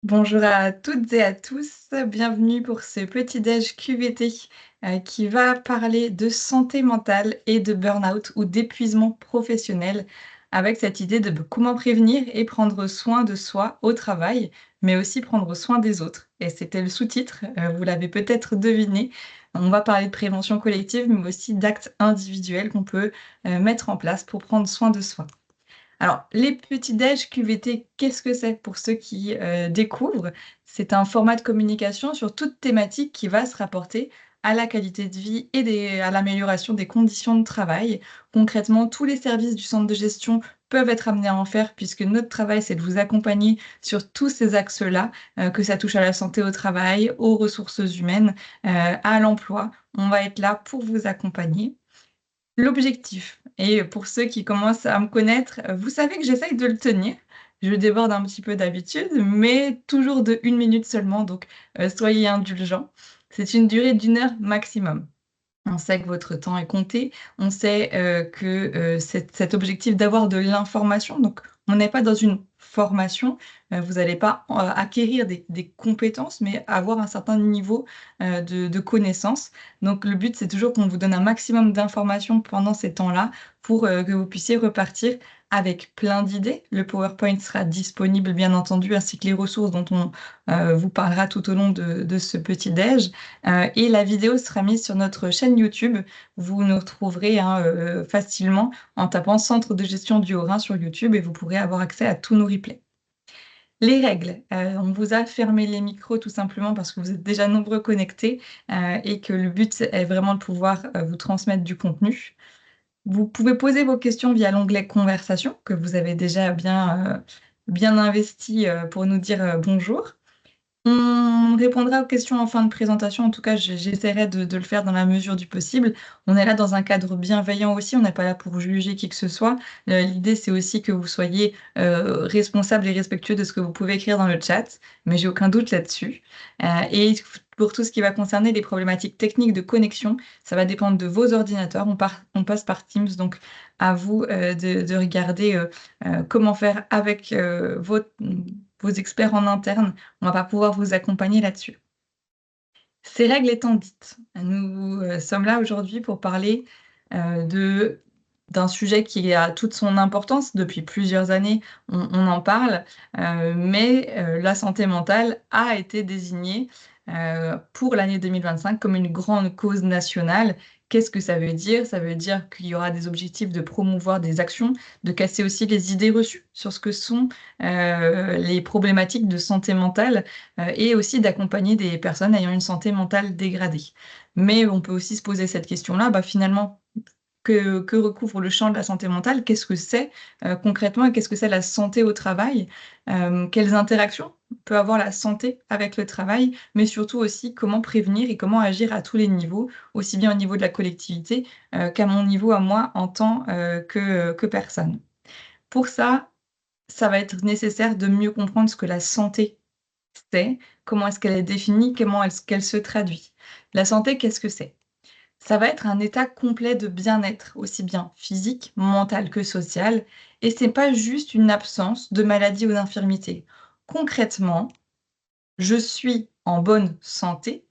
Bonjour à toutes et à tous, bienvenue pour ce petit déj QVT qui va parler de santé mentale et de burn-out ou d'épuisement professionnel avec cette idée de comment prévenir et prendre soin de soi au travail, mais aussi prendre soin des autres. Et c'était le sous-titre, vous l'avez peut-être deviné. On va parler de prévention collective, mais aussi d'actes individuels qu'on peut mettre en place pour prendre soin de soi. Alors, les petits déj QVT, qu'est-ce que c'est pour ceux qui découvrent? C'est un format de communication sur toute thématique qui va se rapporter à la qualité de vie et à l'amélioration des conditions de travail. Concrètement, tous les services du centre de gestion peuvent être amenés à en faire puisque notre travail, c'est de vous accompagner sur tous ces axes-là, que ça touche à la santé au travail, aux ressources humaines, à l'emploi. On va être là pour vous accompagner. L'objectif et pour ceux qui commencent à me connaître, vous savez que j'essaye de le tenir. Je déborde un petit peu d'habitude, mais toujours de 1 minute seulement, donc soyez indulgents. C'est une durée d'1 heure maximum. On sait que votre temps est compté, on sait, que, cet objectif d'avoir de l'information, donc on n'est pas dans une formation, vous n'allez pas acquérir des compétences, mais avoir un certain niveau, de connaissances. Donc le but, c'est toujours qu'on vous donne un maximum d'informations pendant ces temps-là pour, que vous puissiez repartir avec plein d'idées. Le PowerPoint sera disponible, bien entendu, ainsi que les ressources dont on, vous parlera tout au long de ce petit déj. Et la vidéo sera mise sur notre chaîne YouTube. Vous nous retrouverez, hein, facilement en tapant «Centre de gestion du Haut-Rhin» sur YouTube et vous pourrez avoir accès à tous nos replays. Les règles, on vous a fermé les micros tout simplement parce que vous êtes déjà nombreux connectés, et que le but est vraiment de pouvoir, vous transmettre du contenu. Vous pouvez poser vos questions via l'onglet «Conversation» que vous avez déjà bien investi, pour nous dire, bonjour. On répondra aux questions en fin de présentation. En tout cas, j'essaierai de le faire dans la mesure du possible. On est là dans un cadre bienveillant aussi, on n'est pas là pour juger qui que ce soit. L'idée, c'est aussi que vous soyez, responsables et respectueux de ce que vous pouvez écrire dans le chat, mais j'ai aucun doute là-dessus. Et pour tout ce qui va concerner les problématiques techniques de connexion, ça va dépendre de vos ordinateurs. On passe par Teams, donc à vous, de regarder, comment faire avec, vos experts en interne. On va pas pouvoir vous accompagner là-dessus. Ces règles étant dites, nous, sommes là aujourd'hui pour parler, de d'un sujet qui a toute son importance. Depuis plusieurs années, on en parle, mais la santé mentale a été désignée, pour l'année 2025 comme une grande cause nationale. Qu'est-ce que ça veut dire? Ça veut dire qu'il y aura des objectifs de promouvoir des actions, de casser aussi les idées reçues sur ce que sont, les problématiques de santé mentale, et aussi d'accompagner des personnes ayant une santé mentale dégradée. Mais on peut aussi se poser cette question-là, bah, finalement, que recouvre le champ de la santé mentale? Qu'est-ce que c'est, concrètement et qu'est-ce que c'est la santé au travail? Quelles interactions peut avoir la santé avec le travail? Mais surtout aussi, comment prévenir et comment agir à tous les niveaux, aussi bien au niveau de la collectivité, qu'à mon niveau à moi en tant, que personne. Pour ça, ça va être nécessaire de mieux comprendre ce que la santé c'est, comment est-ce qu'elle est définie, comment est-ce qu'elle se traduit. La santé, qu'est-ce que c'est? Ça va être un état complet de bien-être, aussi bien physique, mental que social, et c'est pas juste une absence de maladie ou d'infirmité. Concrètement, je suis en bonne santé,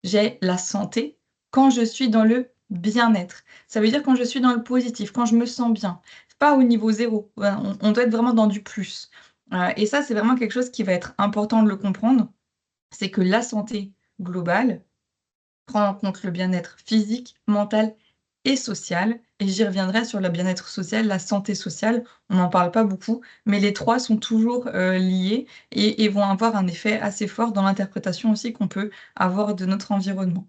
j'ai la santé quand je suis dans le bien-être. Ça veut dire quand je suis dans le positif, quand je me sens bien. C'est pas au niveau zéro, on doit être vraiment dans du plus. Et ça, c'est vraiment quelque chose qui va être important de le comprendre, c'est que la santé globale prend en compte le bien-être physique, mental et social, et j'y reviendrai sur le bien-être social, la santé sociale. On n'en parle pas beaucoup, mais les 3 sont toujours, liés et vont avoir un effet assez fort dans l'interprétation aussi qu'on peut avoir de notre environnement.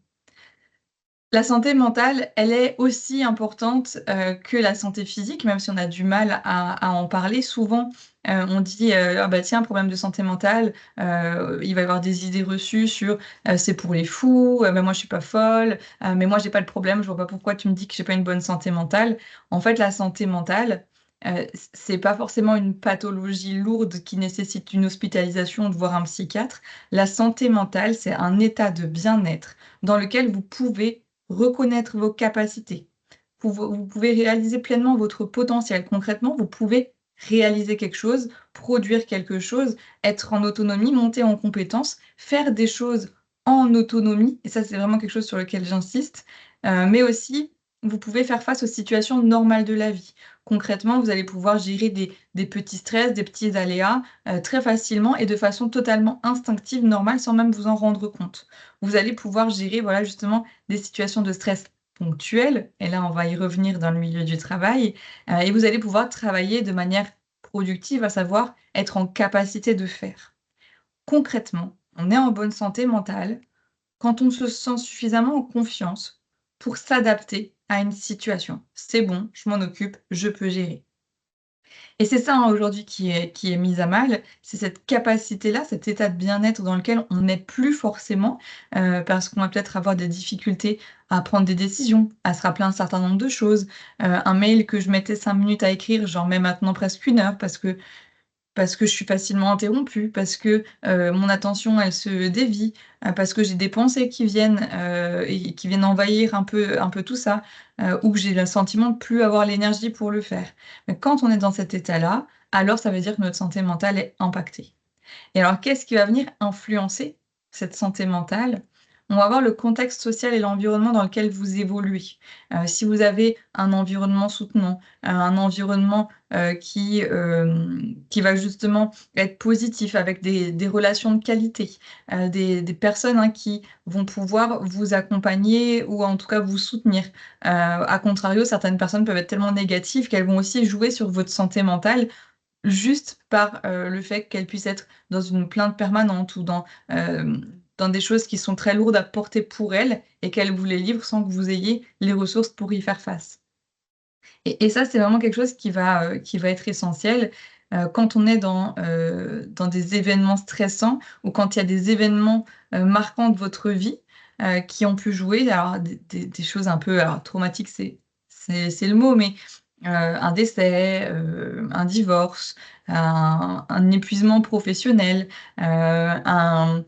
La santé mentale, elle est aussi importante, que la santé physique, même si on a du mal à en parler. Souvent, on dit, «Ah bah tiens, problème de santé mentale», il va y avoir des idées reçues sur, «C'est pour les fous», «Bah moi je suis pas folle», «Mais moi j'ai pas le problème, je vois pas pourquoi tu me dis que j'ai pas une bonne santé mentale». En fait, la santé mentale, c'est pas forcément une pathologie lourde qui nécessite une hospitalisation ou de voir un psychiatre. La santé mentale, c'est un état de bien-être dans lequel vous pouvez reconnaître vos capacités. Vous pouvez réaliser pleinement votre potentiel. Concrètement, vous pouvez réaliser quelque chose, produire quelque chose, être en autonomie, monter en compétences, faire des choses en autonomie et ça, c'est vraiment quelque chose sur lequel j'insiste, mais aussi vous pouvez faire face aux situations normales de la vie. Concrètement, vous allez pouvoir gérer des petits stress, des petits aléas, très facilement et de façon totalement instinctive, normale, sans même vous en rendre compte. Vous allez pouvoir gérer, voilà, justement, des situations de stress ponctuelles et là, on va y revenir dans le milieu du travail, et vous allez pouvoir travailler de manière productive, à savoir être en capacité de faire. Concrètement, on est en bonne santé mentale quand on se sent suffisamment en confiance pour s'adapter à une situation. C'est bon, je m'en occupe, je peux gérer. Et c'est ça, hein, aujourd'hui qui est mise à mal, c'est cette capacité-là, cet état de bien-être dans lequel on n'est plus forcément, parce qu'on va peut-être avoir des difficultés à prendre des décisions, à se rappeler un certain nombre de choses. Un mail que je mettais 5 minutes à écrire, j'en mets maintenant presque 1 heure parce que je suis facilement interrompue, parce que, mon attention, elle se dévie, parce que j'ai des pensées et qui viennent envahir un peu tout ça, ou que j'ai le sentiment de plus avoir l'énergie pour le faire. Mais quand on est dans cet état-là, alors ça veut dire que notre santé mentale est impactée. Et alors, qu'est-ce qui va venir influencer cette santé mentale? On va voir le contexte social et l'environnement dans lequel vous évoluez. Si vous avez un environnement soutenant, un environnement, qui va justement être positif avec des relations de qualité, des personnes, hein, qui vont pouvoir vous accompagner ou en tout cas vous soutenir. À contrario, certaines personnes peuvent être tellement négatives qu'elles vont aussi jouer sur votre santé mentale juste par, le fait qu'elle puisse être dans une plainte permanente ou dans des choses qui sont très lourdes à porter pour elle et qu'elle vous les livre sans que vous ayez les ressources pour y faire face. Et ça, c'est vraiment quelque chose qui va être essentiel, quand on est dans des événements stressants ou quand il y a des événements, marquants de votre vie, qui ont pu jouer. Alors des choses un peu alors traumatiques, c'est le mot, mais, un décès, un divorce, un épuisement professionnel, un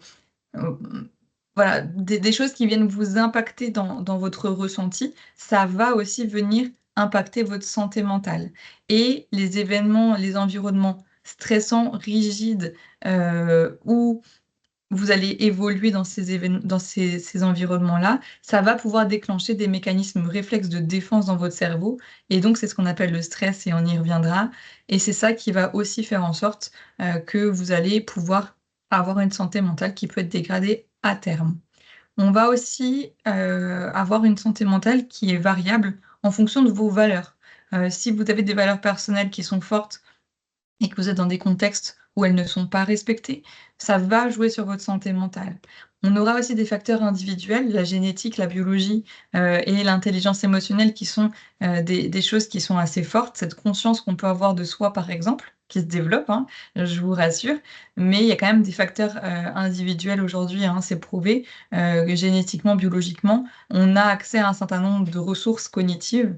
voilà, des choses qui viennent vous impacter dans votre ressenti, ça va aussi venir impacter votre santé mentale et les événements, les environnements stressants, rigides, où vous allez évoluer dans ces environnements-là, ça va pouvoir déclencher des mécanismes réflexes de défense dans votre cerveau et donc c'est ce qu'on appelle le stress et on y reviendra et c'est ça qui va aussi faire en sorte, que vous allez pouvoir avoir une santé mentale qui peut être dégradée à terme. On va aussi, avoir une santé mentale qui est variable en fonction de vos valeurs. Si vous avez des valeurs personnelles qui sont fortes et que vous êtes dans des contextes où elles ne sont pas respectées, ça va jouer sur votre santé mentale. On aura aussi des facteurs individuels, la génétique, la biologie, et l'intelligence émotionnelle qui sont, des choses qui sont assez fortes. Cette conscience qu'on peut avoir de soi, par exemple, qui se développe, hein, je vous rassure, mais il y a quand même des facteurs, individuels aujourd'hui, hein, c'est prouvé, génétiquement, biologiquement. On a accès à un certain nombre de ressources cognitives,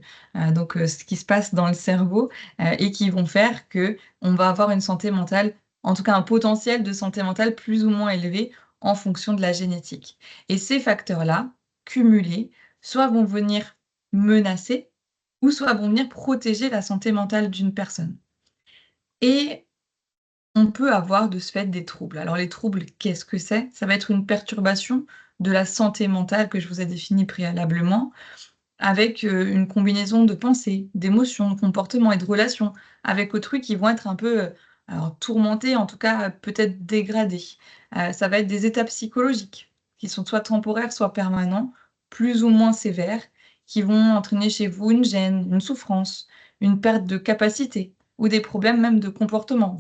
donc ce qui se passe dans le cerveau, et qui vont faire que on va avoir une santé mentale, en tout cas un potentiel de santé mentale plus ou moins élevé en fonction de la génétique. Et ces facteurs-là, cumulés, soit vont venir menacer ou soit vont venir protéger la santé mentale d'une personne. Et on peut avoir de ce fait des troubles. Alors les troubles, qu'est-ce que c'est? Ça va être une perturbation de la santé mentale que je vous ai définie préalablement, avec, une combinaison de pensées, d'émotions, de comportements et de relations avec autrui qui vont être un peu, alors tourmentées, en tout cas, peut-être dégradées. Ça va être des états psychologiques qui sont soit temporaires, soit permanents, plus ou moins sévères, qui vont entraîner chez vous une gêne, une souffrance, une perte de capacité ou des problèmes même de comportement.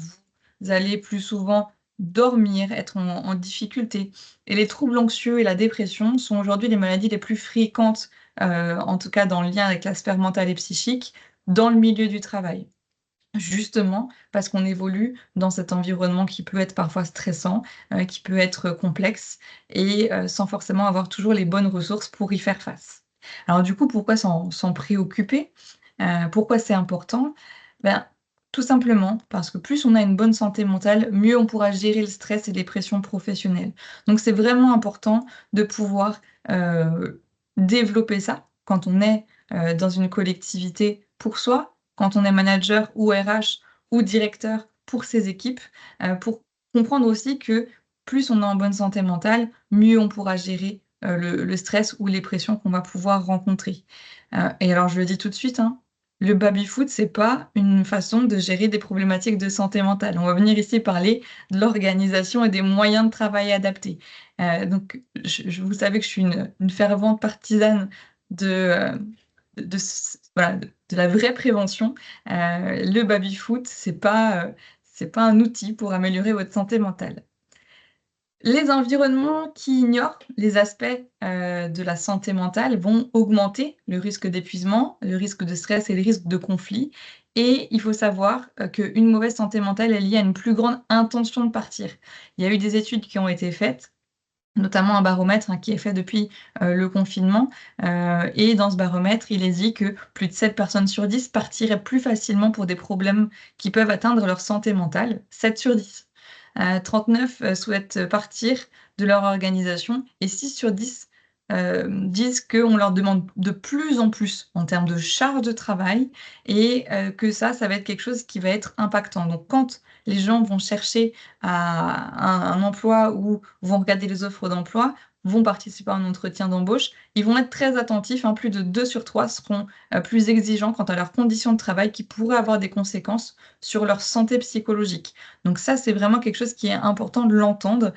Vous allez plus souvent dormir, être en difficulté et les troubles anxieux et la dépression sont aujourd'hui les maladies les plus fréquentes en tout cas dans le lien avec la sphère mentale et psychique, dans le milieu du travail. Justement parce qu'on évolue dans cet environnement qui peut être parfois stressant, qui peut être complexe et sans forcément avoir toujours les bonnes ressources pour y faire face. Alors du coup, pourquoi s'en préoccuper? Pourquoi c'est important? Ben, tout simplement parce que plus on a une bonne santé mentale, mieux on pourra gérer le stress et les pressions professionnelles. Donc c'est vraiment important de pouvoir, développer ça quand on est, dans une collectivité pour soi, quand on est manager ou RH, ou directeur pour ses équipes, pour comprendre aussi que plus on est en bonne santé mentale, mieux on pourra gérer, le stress ou les pressions qu'on va pouvoir rencontrer. Et alors je le dis tout de suite, hein, le baby-foot, c'est pas une façon de gérer des problématiques de santé mentale. On va venir ici parler de l'organisation et des moyens de travail adaptés. Donc vous savez que je suis une fervente partisane de, de c voilà, de la vraie prévention. Le baby-foot, c'est pas un outil pour améliorer votre santé mentale. Les environnements qui ignorent les aspects, de la santé mentale vont augmenter le risque d'épuisement, le risque de stress et le risque de conflit et il faut savoir, qu'une mauvaise santé mentale est liée à une plus grande intention de partir. Il y a eu des études qui ont été faites, notamment un baromètre, hein, qui est fait depuis, le confinement, et dans ce baromètre, il est dit que plus de 7 personnes sur 10 partiraient plus facilement pour des problèmes qui peuvent atteindre leur santé mentale, 7 sur 10. 39, souhaitent partir de leur organisation et 6 sur 10, disent qu'on leur demande de plus en plus en termes de charge de travail et que ça va être quelque chose qui va être impactant. Donc quand les gens vont chercher à un emploi ou vont regarder les offres d'emploi, vont participer à un entretien d'embauche, ils vont être très attentifs, hein, plus de 2 sur 3 seront, plus exigeants quant à leurs conditions de travail qui pourraient avoir des conséquences sur leur santé psychologique. Donc ça, c'est vraiment quelque chose qui est important de l'entendre.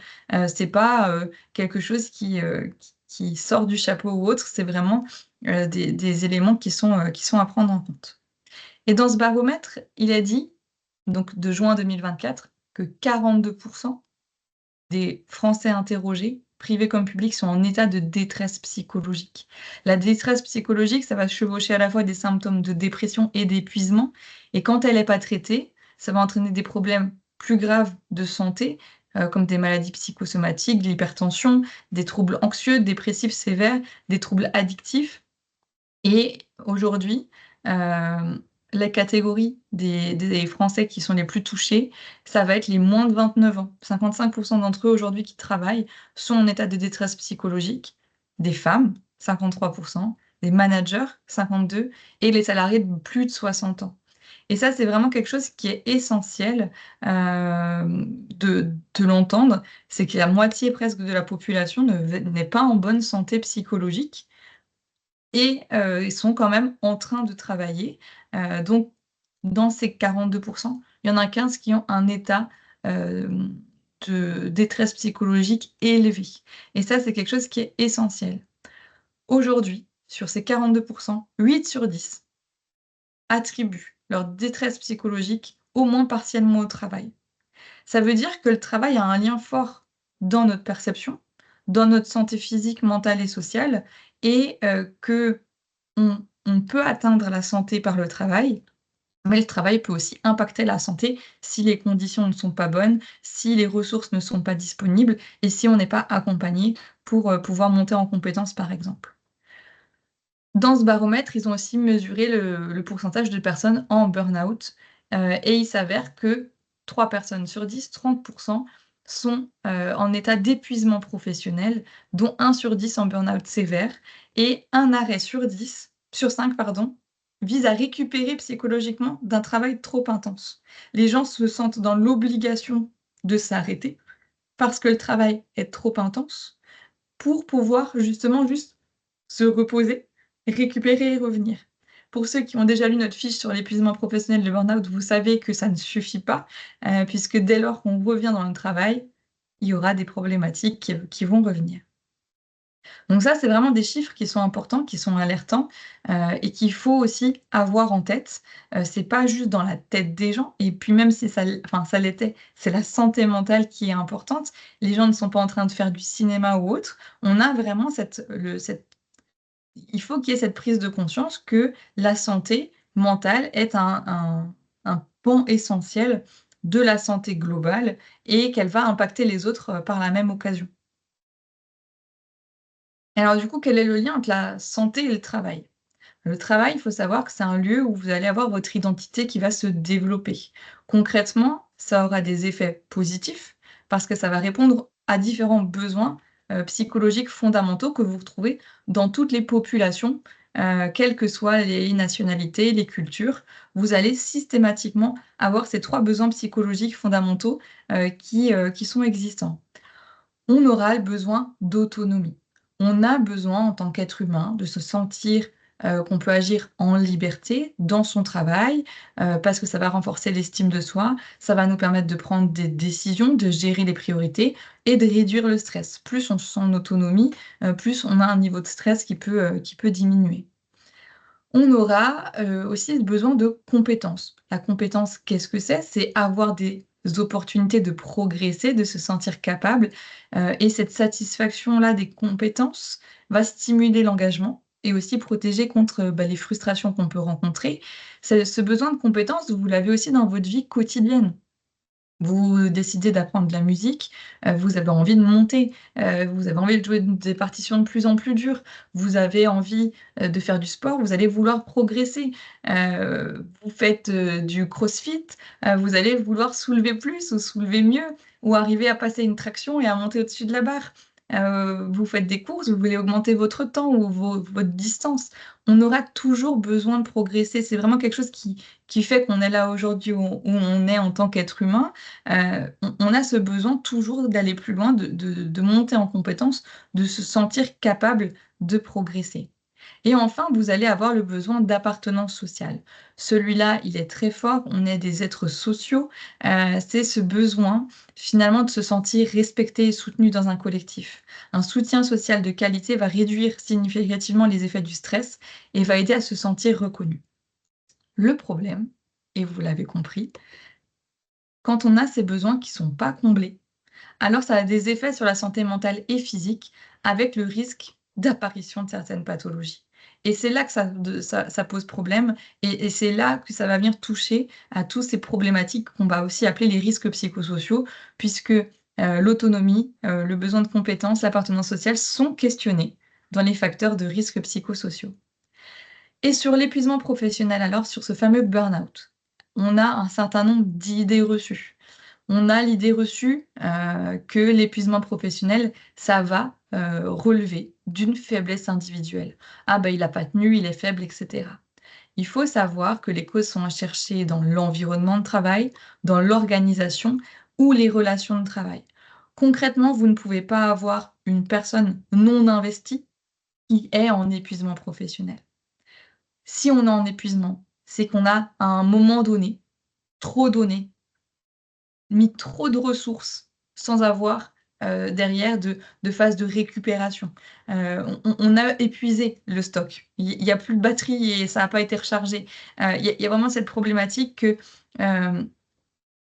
C'est pas, quelque chose qui sort du chapeau ou autre, c'est vraiment, des éléments qui sont à prendre en compte. Et dans ce baromètre, il a dit, donc de juin 2024, que 42 des Français interrogés, privés comme publics, sont en état de détresse psychologique. La détresse psychologique, ça va chevaucher à la fois des symptômes de dépression et d'épuisement et quand elle est pas traitée, ça va entraîner des problèmes plus graves de santé, comme des maladies psychosomatiques, de l'hypertension, des troubles anxieux, dépressifs sévères, des troubles addictifs et aujourd'hui, la catégorie des Français qui sont les plus touchés, ça va être les moins de 29 ans. 55 d'entre eux aujourd'hui qui travaillent sont en état de détresse psychologique. Des femmes, 53 des managers, 52 et les salariés de plus de 60 ans. Et ça, c'est vraiment quelque chose qui est essentiel, de l'entendre. C'est que la moitié presque de la population n'est pas en bonne santé psychologique et ils sont quand même en train de travailler. Donc dans ces 42 il y en a 15 qui ont un état, de détresse psychologique élevé et ça, c'est quelque chose qui est essentiel. Aujourd'hui, sur ces 42 8 sur 10 attribuent leur détresse psychologique au moins partiellement au travail. Ça veut dire que le travail a un lien fort dans notre perception, dans notre santé physique, mentale et sociale et que on peut atteindre la santé par le travail, mais le travail peut aussi impacter la santé si les conditions ne sont pas bonnes, si les ressources ne sont pas disponibles et si on n'est pas accompagné pour, pouvoir monter en compétences, par exemple. Dans ce baromètre, ils ont aussi mesuré le pourcentage de personnes en burn-out, et il s'avère que 3 personnes sur 10, 30 sont, en état d'épuisement professionnel, dont 1 sur 10 en burn-out sévère et 1 arrêt sur 5 pardon, vise à récupérer psychologiquement d'un travail trop intense. Les gens se sentent dans l'obligation de s'arrêter parce que le travail est trop intense pour pouvoir justement juste se reposer, récupérer et revenir. Pour ceux qui ont déjà lu notre fiche sur l'épuisement professionnel, le burn-out, vous savez que ça ne suffit pas, puisque dès lors qu'on revient dans le travail, il y aura des problématiques qui vont revenir. Donc ça, c'est vraiment des chiffres qui sont importants, qui sont alertants, et qu'il faut aussi avoir en tête. C'est pas juste dans la tête des gens et puis même si ça l'était, c'est la santé mentale qui est importante. Les gens ne sont pas en train de faire du cinéma ou autre. On a vraiment cette il faut qu'il y ait cette prise de conscience que la santé mentale est un pan essentiel de la santé globale et qu'elle va impacter les autres, par la même occasion. Et alors du coup, quel est le lien entre la santé et le travail? Le travail, il faut savoir que c'est un lieu où vous allez avoir votre identité qui va se développer. Concrètement, ça aura des effets positifs parce que ça va répondre à différents besoins, psychologiques fondamentaux que vous retrouvez dans toutes les populations, quelles que soient les nationalités, les cultures. Vous allez systématiquement avoir ces 3 besoins psychologiques fondamentaux, qui sont existants. On aura le besoin d'autonomie. On a besoin en tant qu'être humain de se sentir, qu'on peut agir en liberté dans son travail, parce que ça va renforcer l'estime de soi, ça va nous permettre de prendre des décisions, de gérer les priorités et de réduire le stress. Plus on se sent en autonomie, plus on a un niveau de stress qui peut diminuer. On aura, aussi besoin de compétences. La compétence, qu'est-ce que c'est? C'est avoir des opportunités de progresser, de se sentir capable, et cette satisfaction-là des compétences va stimuler l'engagement et aussi protéger contre, les frustrations qu'on peut rencontrer. Ce besoin de compétences, vous l'avez aussi dans votre vie quotidienne. Vous décidez d'apprendre de la musique, vous avez envie de monter, vous avez envie de jouer des partitions de plus en plus dures, vous avez envie, de faire du sport, vous allez vouloir progresser. Vous faites, du crossfit, vous allez vouloir soulever plus ou soulever mieux ou arriver à passer une traction et à monter au-dessus de la barre. Vous faites des courses, vous voulez augmenter votre temps ou votre distance. On aura toujours besoin de progresser. C'est vraiment quelque chose qui fait qu'on est là aujourd'hui où on est en tant qu'être humain. On a ce besoin toujours d'aller plus loin, de monter en compétence, de se sentir capable de progresser. Et enfin, vous allez avoir le besoin d'appartenance sociale. Celui-là, il est très fort, on est des êtres sociaux, c'est ce besoin finalement de se sentir respecté et soutenu dans un collectif. Un soutien social de qualité va réduire significativement les effets du stress et va aider à se sentir reconnu. Le problème, et vous l'avez compris, quand on a ces besoins qui sont pas comblés, alors ça a des effets sur la santé mentale et physique, avec le risque d'apparition de certaines pathologies. Et c'est là que ça pose problème et c'est là que ça va venir toucher à tous ces problématiques qu'on va aussi appeler les risques psychosociaux puisque, l'autonomie, le besoin de compétences, l'appartenance sociale sont questionnés dans les facteurs de risques psychosociaux. Et sur l'épuisement professionnel alors, sur ce fameux burn-out, on a un certain nombre d'idées reçues. On a l'idée reçue, que l'épuisement professionnel, ça va, relever d'une faiblesse individuelle. «Ah ben il a pas tenu, il est faible» et cetera. Il faut savoir que les causes sont à chercher dans l'environnement de travail, dans l'organisation ou les relations de travail. Concrètement, vous ne pouvez pas avoir une personne non investie qui est en épuisement professionnel. Si on est en épuisement, c'est qu'on a, à un moment donné, mis trop de ressources sans avoir, derrière de phase de récupération. On a épuisé le stock. Il y a plus de batterie et ça a pas été rechargé. Il y a vraiment cette problématique que, hem,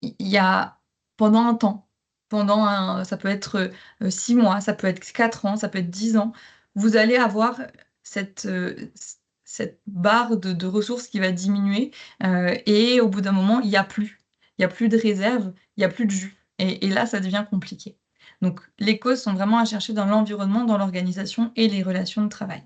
il y a pendant un temps, pendant un ça peut être, 6 mois, ça peut être 4 ans, ça peut être 10 ans, vous allez avoir cette, cette barre de ressources qui va diminuer, et au bout d'un moment, il y a plus. Il y a plus de réserve, il y a plus de jus et là, ça devient compliqué. Donc les causes sont vraiment à chercher dans l'environnement, dans l'organisation et les relations de travail.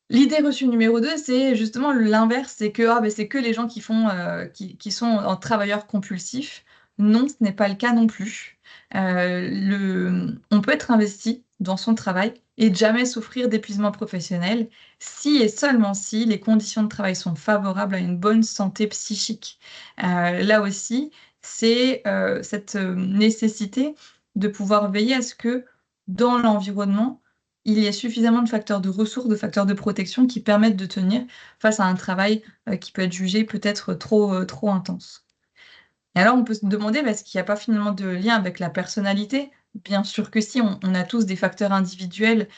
L'idée reçue numéro 2, c'est justement l'inverse, c'est que, ah beh, c'est que les gens qui font, qui sont en travailleurs compulsifs. Non, ce n'est pas le cas non plus. On peut être investi dans son travail et jamais souffrir d'épuisement professionnel, si et seulement si les conditions de travail sont favorables à une bonne santé psychique. Là aussi, c'est, cette, nécessité de pouvoir veiller à ce que, dans l'environnement, il y a suffisamment de facteurs de ressources, de facteurs de protection qui permettent de tenir face à un travail, qui peut être jugé peut-être trop intense. Et alors on peut se demander, est-ce qu'il y a pas finalement de lien avec la personnalité? Bien sûr que si, on a tous des facteurs individuels,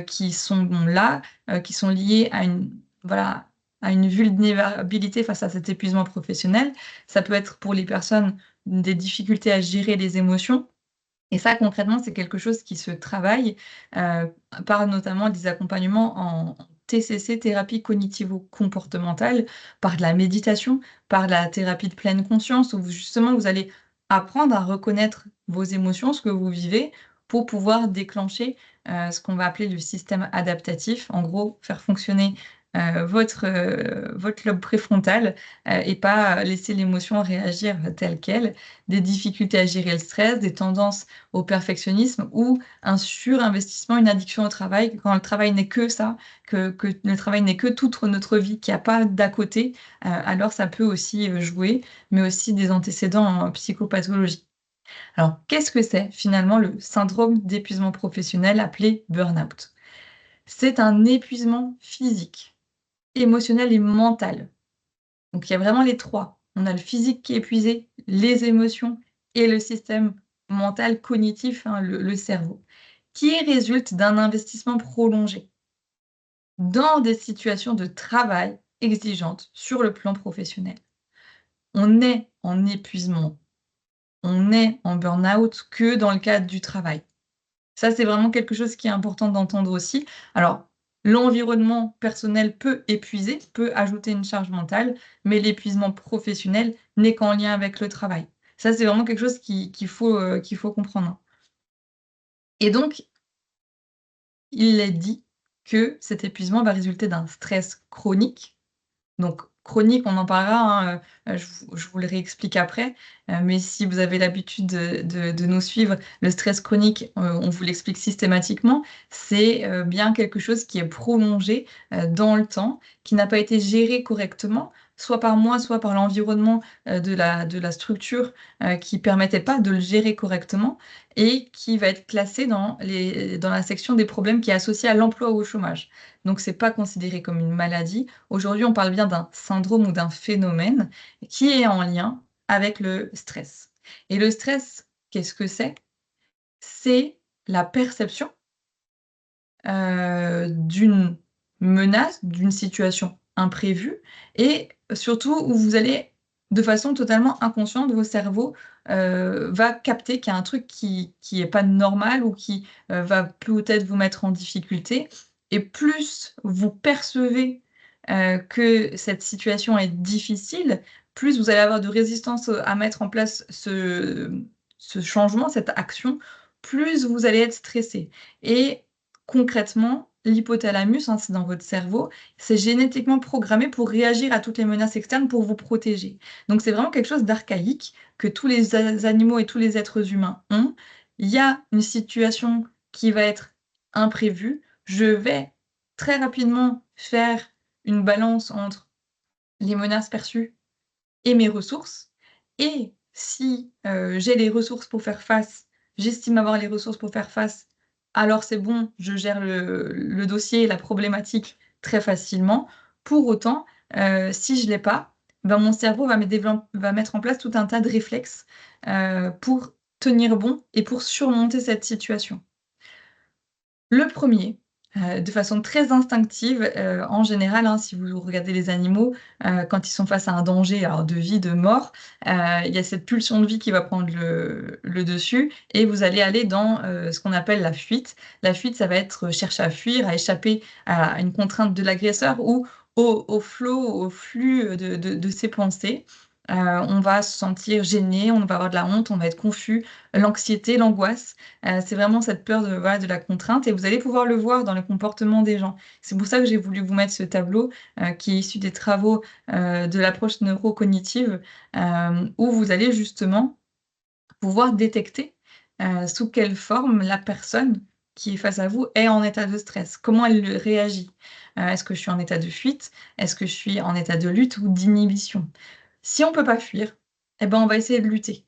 qui sont là, qui sont liés à une voilà, à une vulnérabilité face à cet épuisement professionnel. Ça peut être pour les personnes des difficultés à gérer les émotions, et ça, concrètement, c'est quelque chose qui se travaille, par notamment des accompagnements en TCC, thérapie cognitivo-comportementale, par de la méditation, par de la thérapie de pleine conscience, où vous justement, vous allez apprendre à reconnaître vos émotions, ce que vous vivez, pour pouvoir déclencher, ce qu'on va appeler le système adaptatif. En gros, faire fonctionner, votre lobe préfrontal et pas laisser l'émotion réagir telle qu'elle. Des difficultés à gérer le stress, des tendances au perfectionnisme ou un surinvestissement, une addiction au travail, quand le travail n'est que ça, que le travail n'est que toute notre vie, qu'il n'y a pas d'à côté, alors ça peut aussi jouer, mais aussi des antécédents psychopathologiques. Alors, qu'est-ce que c'est finalement le syndrome d'épuisement professionnel appelé burn-out? C'est un épuisement physique, émotionnel et mental. Donc il y a vraiment les 3. On a le physique qui est épuisé, les émotions et le système mental cognitif, hein, le cerveau, qui résulte d'un investissement prolongé dans des situations de travail exigeantes sur le plan professionnel. On est en épuisement, on est en burn-out que dans le cadre du travail. Ça, c'est vraiment quelque chose qui est important d'entendre aussi. Alors, l'environnement personnel peut épuiser, peut ajouter une charge mentale, mais l'épuisement professionnel n'est qu'en lien avec le travail. Ça, c'est vraiment quelque chose qu'il faut comprendre. Et donc, il est dit que cet épuisement va résulter d'un stress chronique. Donc chronique, on en parlera, hein, je vous le réexplique après, mais si vous avez l'habitude de nous suivre, le stress chronique, on vous l'explique systématiquement, c'est, bien quelque chose qui est prolongé, dans le temps, qui n'a pas été géré correctement, soit par moi, soit par l'environnement, de la structure, qui permettait pas de le gérer correctement et qui va être classé dans la section des problèmes qui est associée à l'emploi ou au chômage. Donc c'est pas considéré comme une maladie. Aujourd'hui, on parle bien d'un syndrome ou d'un phénomène qui est en lien avec le stress. Et le stress, qu'est-ce que c'est? C'est la perception, d'une menace, d'une situation imprévue et surtout où vous allez, de façon totalement inconsciente, votre cerveau, va capter qu'il y a un truc qui est pas normal ou qui, va peut-être vous mettre en difficulté et plus vous percevez, que cette situation est difficile, plus vous allez avoir de résistance, à mettre en place ce changement, cette action, plus vous allez être stressé et concrètement, l'hypothalamus, hein, c'est dans votre cerveau, c'est génétiquement programmé pour réagir à toutes les menaces externes pour vous protéger. Donc c'est vraiment quelque chose d'archaïque que tous les animaux et tous les êtres humains ont. Il y a une situation qui va être imprévue, je vais très rapidement faire une balance entre les menaces perçues et mes ressources et si, j'ai les ressources pour faire face, j'estime avoir les ressources pour faire face, alors c'est bon, je gère le dossier, la problématique très facilement. Pour autant, si je l'ai pas, ben, mon cerveau va mettre en place tout un tas de réflexes, pour tenir bon et pour surmonter cette situation. Le premier, de façon très instinctive, en général, hein, si vous regardez les animaux, quand ils sont face à un danger, alors de vie, de mort, il y a cette pulsion de vie qui va prendre le dessus et vous allez aller dans, ce qu'on appelle la fuite. La fuite, ça va être chercher à fuir, à échapper à une contrainte de l'agresseur ou au flow, au flux, de ses pensées. On va se sentir gêné, on va avoir de la honte, on va être confus, l'anxiété, l'angoisse. C'est vraiment cette peur de, voilà, de la contrainte et vous allez pouvoir le voir dans le comportement des gens. C'est pour ça que j'ai voulu vous mettre ce tableau, qui est issu des travaux, de l'approche neurocognitive, où vous allez justement pouvoir détecter, sous quelle forme la personne qui est face à vous est en état de stress. Comment elle réagit? Est-ce que je suis en état de fuite? Est-ce que je suis en état de lutte ou d'inhibition? Si on peut pas fuir, eh ben, on va essayer de lutter.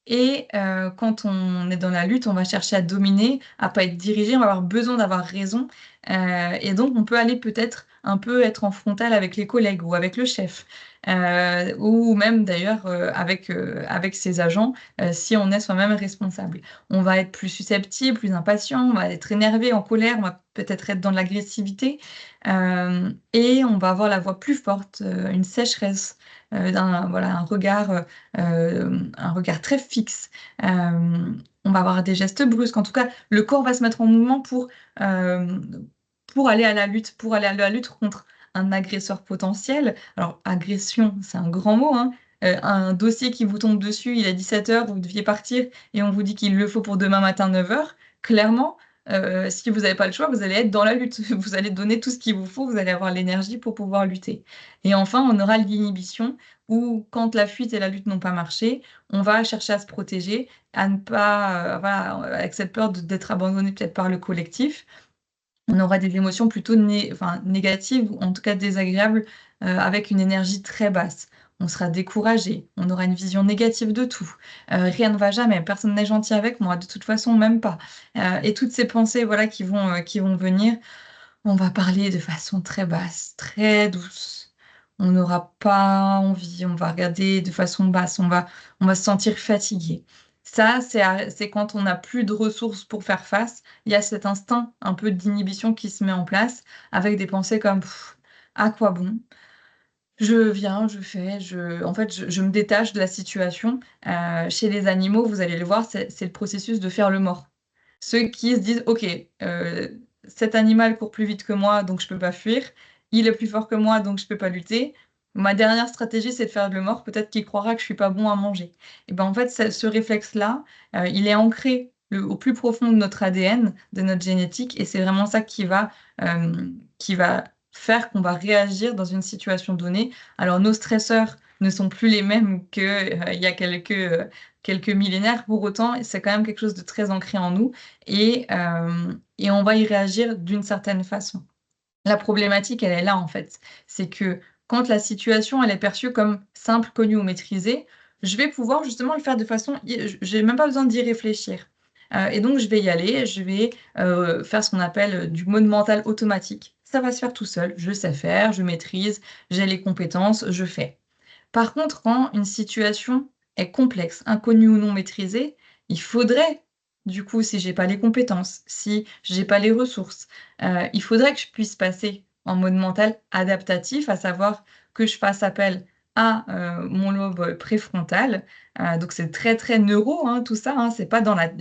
Et quand on est dans la lutte, on va chercher à dominer, à pas être dirigé, on va avoir besoin d'avoir raison, et donc on peut aller peut-être un peu être en frontal avec les collègues ou avec le chef, ou même d'ailleurs, avec ses agents, si on est soi-même responsable. On va être plus susceptible, plus impatient, on va être énervé, en colère, on va peut-être être dans de l'agressivité, et on va avoir la voix plus forte, une sécheresse, voilà, un regard très fixe. On va avoir des gestes brusques. En tout cas, le corps va se mettre en mouvement pour aller à la lutte, pour aller à la lutte contre un agresseur potentiel. Alors, agression, c'est un grand mot, hein. Un dossier qui vous tombe dessus, il est 17h, vous deviez partir et on vous dit qu'il le faut pour demain matin 9h. Clairement, si vous avez pas le choix, vous allez être dans la lutte. Vous allez donner tout ce qu'il vous faut, vous allez avoir l'énergie pour pouvoir lutter. Et enfin, on aura l'inhibition où quand la fuite et la lutte n'ont pas marché, on va chercher à se protéger, à ne pas, voilà, avec cette peur d'être abandonné peut-être par le collectif. On aura des émotions plutôt enfin, négatives ou en tout cas désagréables, avec une énergie très basse. On sera découragé, on aura une vision négative de tout. Rien ne va jamais, personne n'est gentil avec moi, de toute façon même pas. Et toutes ces pensées, voilà, qui vont venir, on va parler de façon très basse, très douce. On n'aura pas envie, on va regarder de façon basse, on va se sentir fatigué. Ça, c'est quand on n'a plus de ressources pour faire face. Il y a cet instinct un peu d'inhibition qui se met en place avec des pensées comme pff, à quoi bon? Je viens, je fais, en fait, je me détache de la situation. Chez les animaux, vous allez le voir, c'est le processus de faire le mort. Ceux qui se disent: «OK, cet animal court plus vite que moi, donc je peux pas fuir. Il est plus fort que moi, donc je peux pas lutter. Ma dernière stratégie, c'est de faire le mort. Peut-être qu'il croira que je suis pas bon à manger». Et ben, en fait, ce réflexe-là, il est ancré au plus profond de notre ADN, de notre génétique et c'est vraiment ça qui va faire qu'on va réagir dans une situation donnée. Alors nos stresseurs ne sont plus les mêmes que, il y a quelques millénaires. Pour autant, c'est quand même quelque chose de très ancré en nous et on va y réagir d'une certaine façon. La problématique, elle est là, en fait. C'est que quand la situation, elle est perçue comme simple, connue ou maîtrisée, je vais pouvoir justement le faire de façon j'ai même pas besoin d'y réfléchir. Et donc je vais y aller, je vais, faire ce qu'on appelle, du mode mental automatique. Ça va se faire tout seul, je sais faire, je maîtrise, j'ai les compétences, je fais. Par contre, quand une situation est complexe, inconnue ou non maîtrisée, il faudrait, du coup, si j'ai pas les compétences, si j'ai pas les ressources, il faudrait que je puisse passer en mode mental adaptatif, à savoir que je fasse appel à, mon lobe préfrontal. Donc c'est très, très neuro, hein, tout ça, hein, c'est pas dans la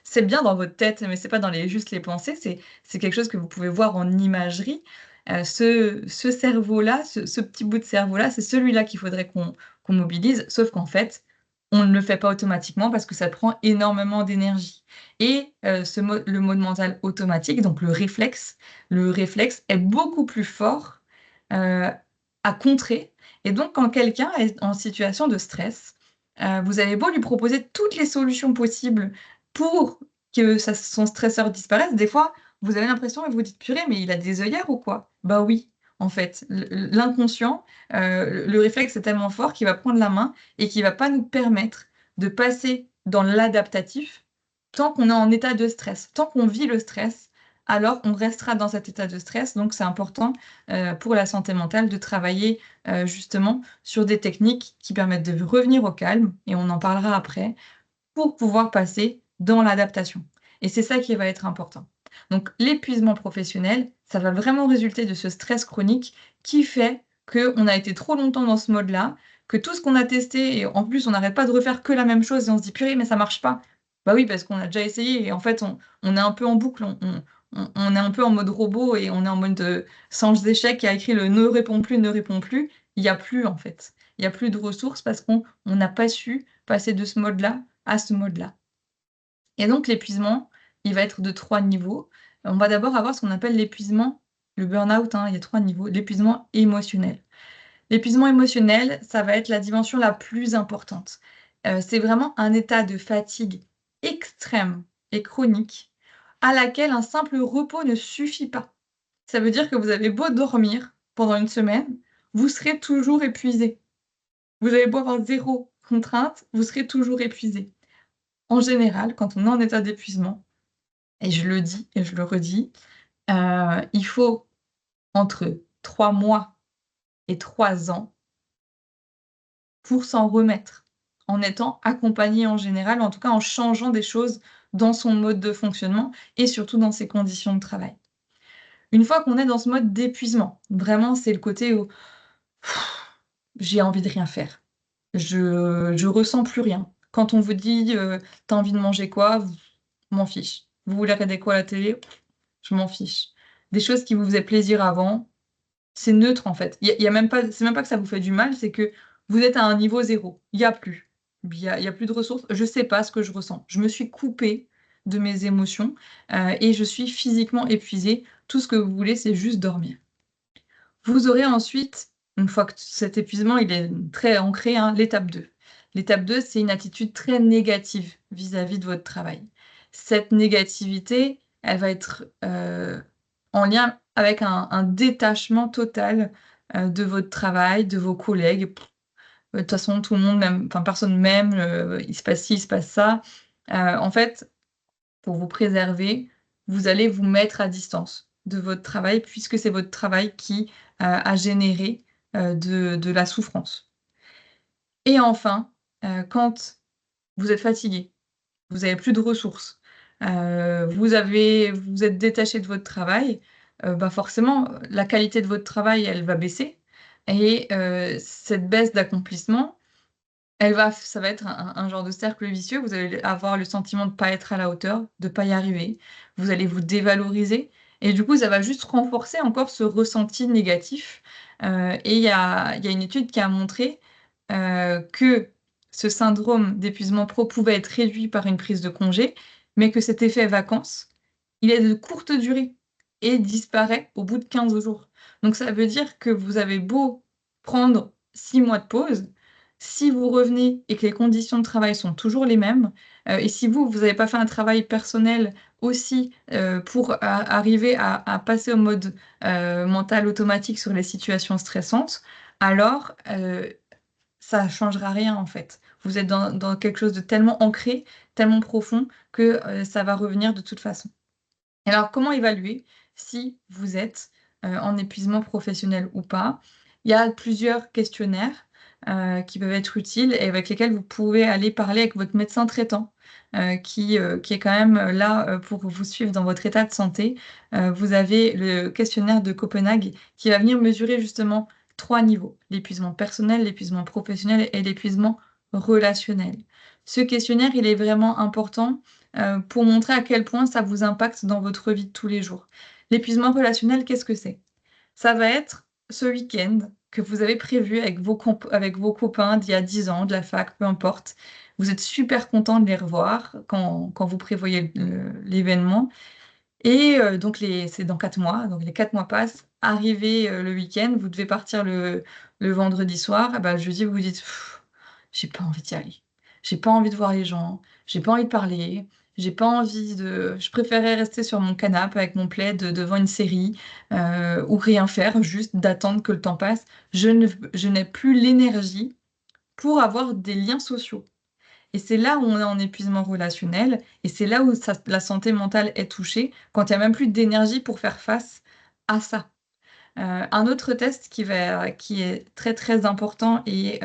c'est bien dans votre tête, mais c'est pas dans juste les pensées, c'est quelque chose que vous pouvez voir en imagerie. Ce cerveau-là, ce petit bout de cerveau-là, c'est celui-là qu'il faudrait qu'on mobilise, sauf qu'en fait, on ne le fait pas automatiquement parce que ça prend énormément d'énergie et le mode mental automatique, donc le réflexe est beaucoup plus fort, heu, à contrer et donc quand quelqu'un est en situation de stress, vous avez beau lui proposer toutes les solutions possibles pour que son stresseur disparaisse, des fois, vous avez l'impression et vous dites: «Purée, mais il a des œillères ou quoi?» Bah oui, en fait, l'inconscient, le réflexe est tellement fort qu'il va prendre la main et qu'il va pas nous permettre de passer dans l'adaptatif tant qu'on est en état de stress. Tant qu'on vit le stress, alors on restera dans cet état de stress. Donc c'est important, pour la santé mentale de travailler, justement sur des techniques qui permettent de revenir au calme et on en parlera après, pour pouvoir passer dans l'adaptation et c'est ça qui va être important. Donc l'épuisement professionnel, ça va vraiment résulter de ce stress chronique qui fait qu'on a été trop longtemps dans ce mode-là, que tout ce qu'on a testé et en plus on n'arrête pas de refaire que la même chose et on se dit: «Purée, mais ça marche pas». Bah oui, parce qu'on a déjà essayé et en fait on est un peu en boucle, on est un peu en mode robot et on est en mode, sans échec qui a écrit le «ne répond plus, ne répond plus». Il y a plus en fait. Il y a plus de ressources parce qu'on n'a pas su passer de ce mode-là à ce mode-là. Et donc l'épuisement, il va être de 3 niveaux. On va d'abord avoir ce qu'on appelle l'épuisement, le burn-out, hein, il y a 3 niveaux. L'épuisement émotionnel. L'épuisement émotionnel, ça va être la dimension la plus importante. C'est vraiment un état de fatigue extrême et chronique à laquelle un simple repos ne suffit pas. Ça veut dire que vous avez beau dormir pendant une semaine, vous serez toujours épuisé. Vous avez beau avoir 0 contrainte, vous serez toujours épuisé. En général, quand on est en état d'épuisement, et je le dis et je le redis, il faut entre 3 mois et 3 ans pour s'en remettre, en étant accompagné en général, en tout cas en changeant des choses dans son mode de fonctionnement et surtout dans ses conditions de travail. Une fois qu'on est dans ce mode d'épuisement, vraiment c'est le côté où j'ai envie de rien faire. Je ressens plus rien. Quand on vous dit, «Tu as envie de manger quoi?» M'en fiche. Vous voulez regarder quoi à la télé? Je m'en fiche. Des choses qui vous faisaient plaisir avant, c'est neutre en fait. Il y a même pas c'est même pas que ça vous fait du mal, c'est que vous êtes à un niveau zéro. Il y a plus. Il y a plus de ressources. Je sais pas ce que je ressens. Je me suis coupée de mes émotions et je suis physiquement épuisée. Tout ce que vous voulez, c'est juste dormir. Vous aurez ensuite, une fois que cet épuisement il est très ancré, hein, l'étape 2. L'étape 2, c'est une attitude très négative vis-à-vis de votre travail. Cette négativité, elle va être en lien avec un détachement total de votre travail, de vos collègues. De toute façon, tout le monde m'aime, enfin personne m'aime, il se passe ci, il se passe ça. En fait, pour vous préserver, vous allez vous mettre à distance de votre travail puisque c'est votre travail qui a généré de la souffrance. Et enfin, quand vous êtes fatigué, vous avez plus de ressources, vous êtes détaché de votre travail, bah, forcément, la qualité de votre travail, elle va baisser et cette baisse d'accomplissement, ça va être un genre de cercle vicieux. Vous allez avoir le sentiment de pas être à la hauteur, de pas y arriver. Vous allez vous dévaloriser et du coup, ça va juste renforcer encore ce ressenti négatif, et il y a une étude qui a montré, que ce syndrome d'épuisement pro pouvait être réduit par une prise de congé, mais que cet effet vacances, il est de courte durée et disparaît au bout de 15 jours. Donc ça veut dire que vous avez beau prendre 6 mois de pause, si vous revenez et que les conditions de travail sont toujours les mêmes, et si vous n'avez pas fait un travail personnel aussi, pour arriver à passer au mode, mental automatique sur les situations stressantes, alors, ça ne changera rien en fait. Vous êtes dans quelque chose de tellement ancré, tellement profond que, ça va revenir de toute façon. Alors, comment évaluer si vous êtes, en épuisement professionnel ou pas? Il y a plusieurs questionnaires, qui peuvent être utiles et avec lesquels vous pouvez aller parler avec votre médecin traitant, qui est quand même, là, pour vous suivre dans votre état de santé. Vous avez le questionnaire de Copenhague qui va venir mesurer justement 3 niveaux: l'épuisement personnel, l'épuisement professionnel et l'épuisement relationnel. Ce questionnaire, il est vraiment important pour montrer à quel point ça vous impacte dans votre vie de tous les jours. L'épuisement relationnel, qu'est-ce que c'est? Ça va être ce week-end que vous avez prévu avec vos copains d'il y a 10 ans, de la fac, peu importe. Vous êtes super content de les revoir quand vous prévoyez l'événement et donc c'est dans 4 mois, donc les 4 mois passent. Arrivé, le week-end, vous devez partir le vendredi soir, et bah, le jeudi, vous vous dites: «J'ai pas envie d'y aller. J'ai pas envie de voir les gens, j'ai pas envie de parler, j'ai pas envie de je préférerais rester sur mon canapé avec mon plaid, devant une série, ou rien faire, juste d'attendre que le temps passe. Je n'ai plus l'énergie pour avoir des liens sociaux». Et c'est là où on est en épuisement relationnel et c'est là où la santé mentale est touchée, quand il y a même plus d'énergie pour faire face à ça. Un autre test qui est très, très important et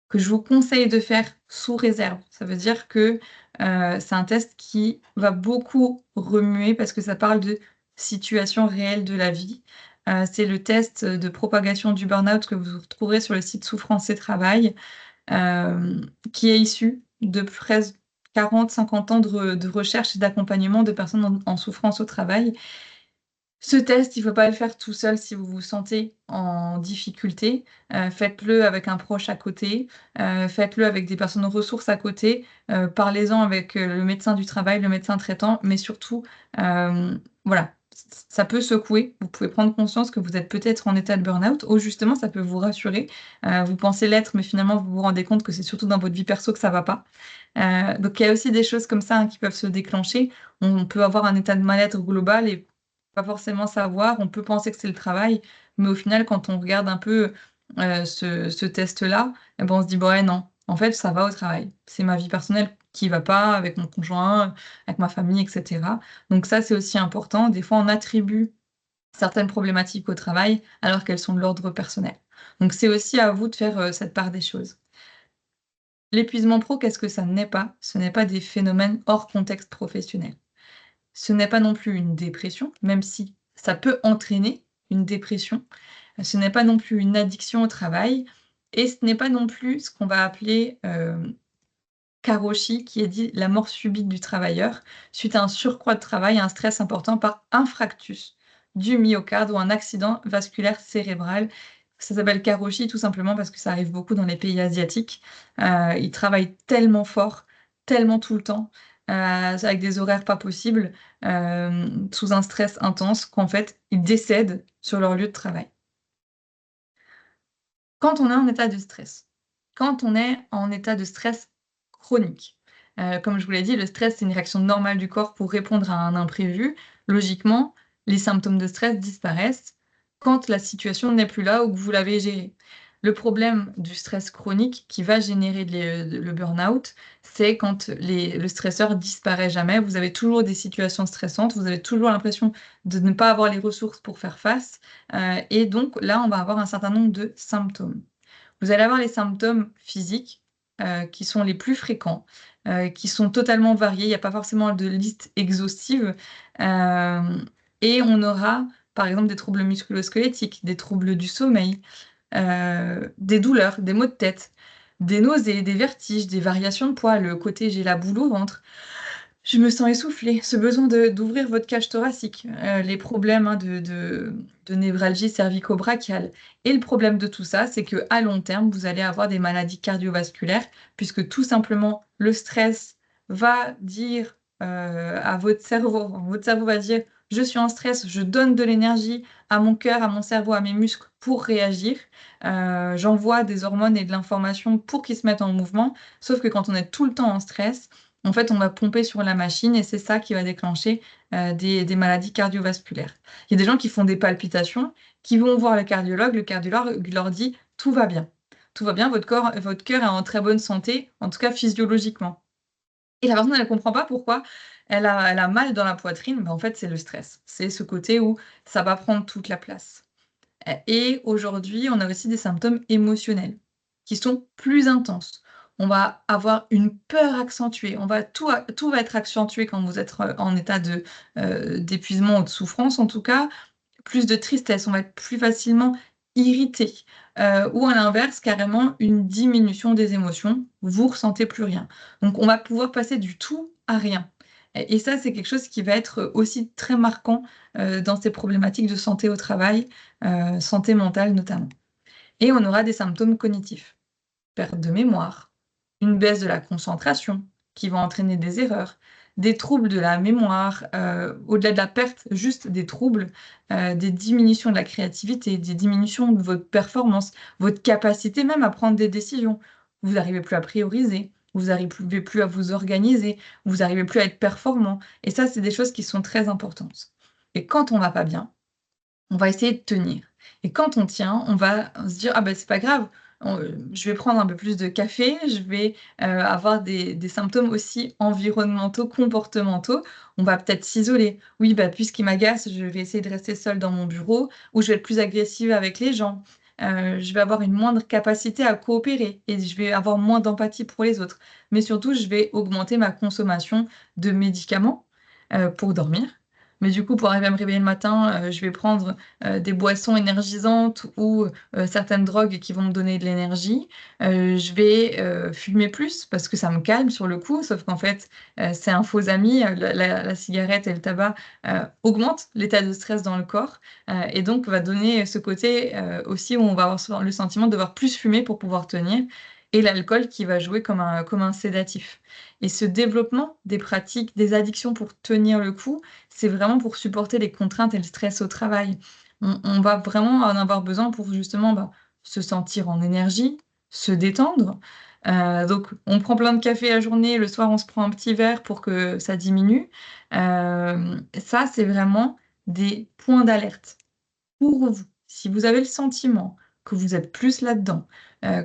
que je vous conseille de faire sous réserve. Ça veut dire que, c'est un test qui va beaucoup remuer parce que ça parle de situations réelles de la vie. C'est le test de propagation du burn-out que vous retrouverez sur le site Souffrance et Travail. Qui est issu de presque 40-50 ans de recherche et d'accompagnement de personnes en souffrance au travail. Ce test, il ne faut pas le faire tout seul si vous vous sentez en difficulté, faites-le avec un proche à côté, faites-le avec des personnes ressources à côté, parlez-en avec, le médecin du travail, le médecin traitant, mais surtout, voilà, ça peut secouer. Vous pouvez prendre conscience que vous êtes peut-être en état de burn-out ou justement ça peut vous rassurer. Vous pensez l'être, mais finalement vous vous rendez compte que c'est surtout dans votre vie perso que ça va pas. Donc il y a aussi des choses comme ça, hein, qui peuvent se déclencher. On peut avoir un état de mal-être global et pas forcément savoir. On peut penser que c'est le travail, mais au final, quand on regarde un peu, ce test-là, et ben, on se dit: «Bah, ouais, non, en fait, ça va au travail. C'est ma vie personnelle qui va pas avec mon conjoint, avec ma famille et cetera». Donc ça, c'est aussi important. Des fois, on attribue certaines problématiques au travail alors qu'elles sont de l'ordre personnel. Donc c'est aussi à vous de faire, cette part des choses. L'épuisement pro, qu'est-ce que ça n'est pas? Ce n'est pas des phénomènes hors contexte professionnel. Ce n'est pas non plus une dépression, même si ça peut entraîner une dépression. Ce n'est pas non plus une addiction au travail et ce n'est pas non plus ce qu'on va appeler, karoshi, qui est dit la mort subite du travailleur suite à un surcroît de travail, un stress important par infarctus du myocarde ou un accident vasculaire cérébral. Ça s'appelle karoshi tout simplement parce que ça arrive beaucoup dans les pays asiatiques. Ils travaillent tellement fort, tellement tout le temps, avec des horaires pas possibles, sous un stress intense, qu'en fait, ils décèdent sur leur lieu de travail. Quand on est en état de stress, quand on est en état de stress chronique, comme je vous l'ai dit, le stress, c'est une réaction normale du corps pour répondre à un imprévu. Logiquement, les symptômes de stress disparaissent quand la situation n'est plus là ou que vous l'avez gérée. Le problème du stress chronique qui va générer le burn-out, c'est quand le stresseur disparaît jamais. Vous avez toujours des situations stressantes, vous avez toujours l'impression de ne pas avoir les ressources pour faire face, et donc là, on va avoir un certain nombre de symptômes. Vous allez avoir les symptômes physiques, qui sont les plus fréquents, qui sont totalement variés. Il n'y a pas forcément de liste exhaustive, hem et on aura, par exemple, des troubles musculo-squelettiques, des troubles du sommeil, des douleurs, des maux de tête, des nausées, des vertiges, des variations de poids, le côté «j'ai la boule au ventre», je me sens essoufflée, ce besoin d'ouvrir votre cage thoracique, les problèmes, hein, de névralgie cervico-brachiale, et le problème de tout ça, c'est qu'à long terme, vous allez avoir des maladies cardiovasculaires puisque tout simplement le stress va dire, à votre cerveau va dire: «Je suis en stress, je donne de l'énergie à mon cœur, à mon cerveau, à mes muscles pour réagir, j'envoie des hormones et de l'information pour qu'ils se mettent en mouvement». Sauf que quand on est tout le temps en stress, en fait, on va pomper sur la machine et c'est ça qui va déclencher, des maladies cardiovasculaires. Il y a des gens qui font des palpitations, qui vont voir le cardiologue leur dit: «Tout va bien. Tout va bien, votre cœur est en très bonne santé, en tout cas physiologiquement». Et la personne, elle ne comprend pas pourquoi elle a mal dans la poitrine, en fait, c'est le stress. C'est ce côté où ça va prendre toute la place. Et aujourd'hui, on a aussi des symptômes émotionnels qui sont plus intenses. On va avoir une peur accentuée, tout va être accentué quand vous êtes, en état d'épuisement ou de souffrance en tout cas. Plus de tristesse, on va être plus facilement irrité, ou à l'inverse, carrément une diminution des émotions, vous ressentez plus rien. Donc on va pouvoir passer du tout à rien, et ça, c'est quelque chose qui va être aussi très marquant, dans ces problématiques de santé au travail, santé mentale notamment, et on aura des symptômes cognitifs. Perte de mémoire, une baisse de la concentration qui va entraîner des erreurs, des troubles de la mémoire, au-delà de la perte, juste des troubles, des diminutions de la créativité, des diminutions de votre performance, votre capacité même à prendre des décisions. Vous n'arrivez plus à prioriser, vous n'arrivez plus à vous organiser, vous n'arrivez plus à être performant, et ça, c'est des choses qui sont très importantes, et quand on va pas bien, on va essayer de tenir, et quand on tient, on va se dire: «Ah ben c'est pas grave, je vais prendre un peu plus de café, je vais, avoir des symptômes aussi environnementaux, comportementaux». On va peut-être s'isoler. «Oui, bah, puisqu'il m'agace, je vais essayer de rester seule dans mon bureau», ou «Je vais être plus agressive avec les gens». Je vais avoir une moindre capacité à coopérer et je vais avoir moins d'empathie pour les autres. Mais surtout, je vais augmenter ma consommation de médicaments, pour dormir. Mais du coup, pour arriver à me réveiller le matin, je vais prendre, des boissons énergisantes ou, certaines drogues qui vont me donner de l'énergie. Je vais, fumer plus parce que ça me calme sur le coup, sauf qu'en fait, c'est un faux ami, la cigarette et le tabac, augmentent l'état de stress dans le corps, et donc va donner ce côté, aussi où on va avoir le sentiment de devoir plus fumer pour pouvoir tenir, et l'alcool qui va jouer comme un sédatif, et ce développement des pratiques, des addictions pour tenir le coup, c'est vraiment pour supporter les contraintes et le stress au travail. On va vraiment en avoir besoin pour justement, bah, se sentir en énergie, se détendre. Donc on prend plein de café la journée, le soir on se prend un petit verre pour que ça diminue. Ça, c'est vraiment des points d'alerte pour vous. Si vous avez le sentiment que vous êtes plus là-dedans,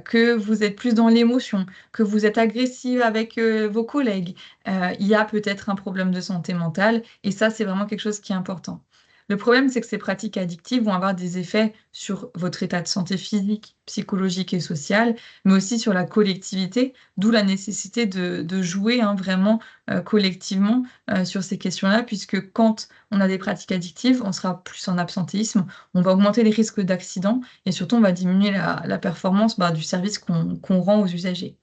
que vous êtes plus dans l'émotion, que vous êtes agressive avec, vos collègues, il y a peut-être un problème de santé mentale, et ça, c'est vraiment quelque chose qui est important. Le problème, c'est que ces pratiques addictives vont avoir des effets sur votre état de santé physique, psychologique et social, mais aussi sur la collectivité, d'où la nécessité de jouer, hein, vraiment, collectivement, sur ces questions-là, puisque quand on a des pratiques addictives, on sera plus en absentéisme, on va augmenter les risques d'accidents, et surtout on va diminuer la performance, bah, du service qu'on rend aux usagers.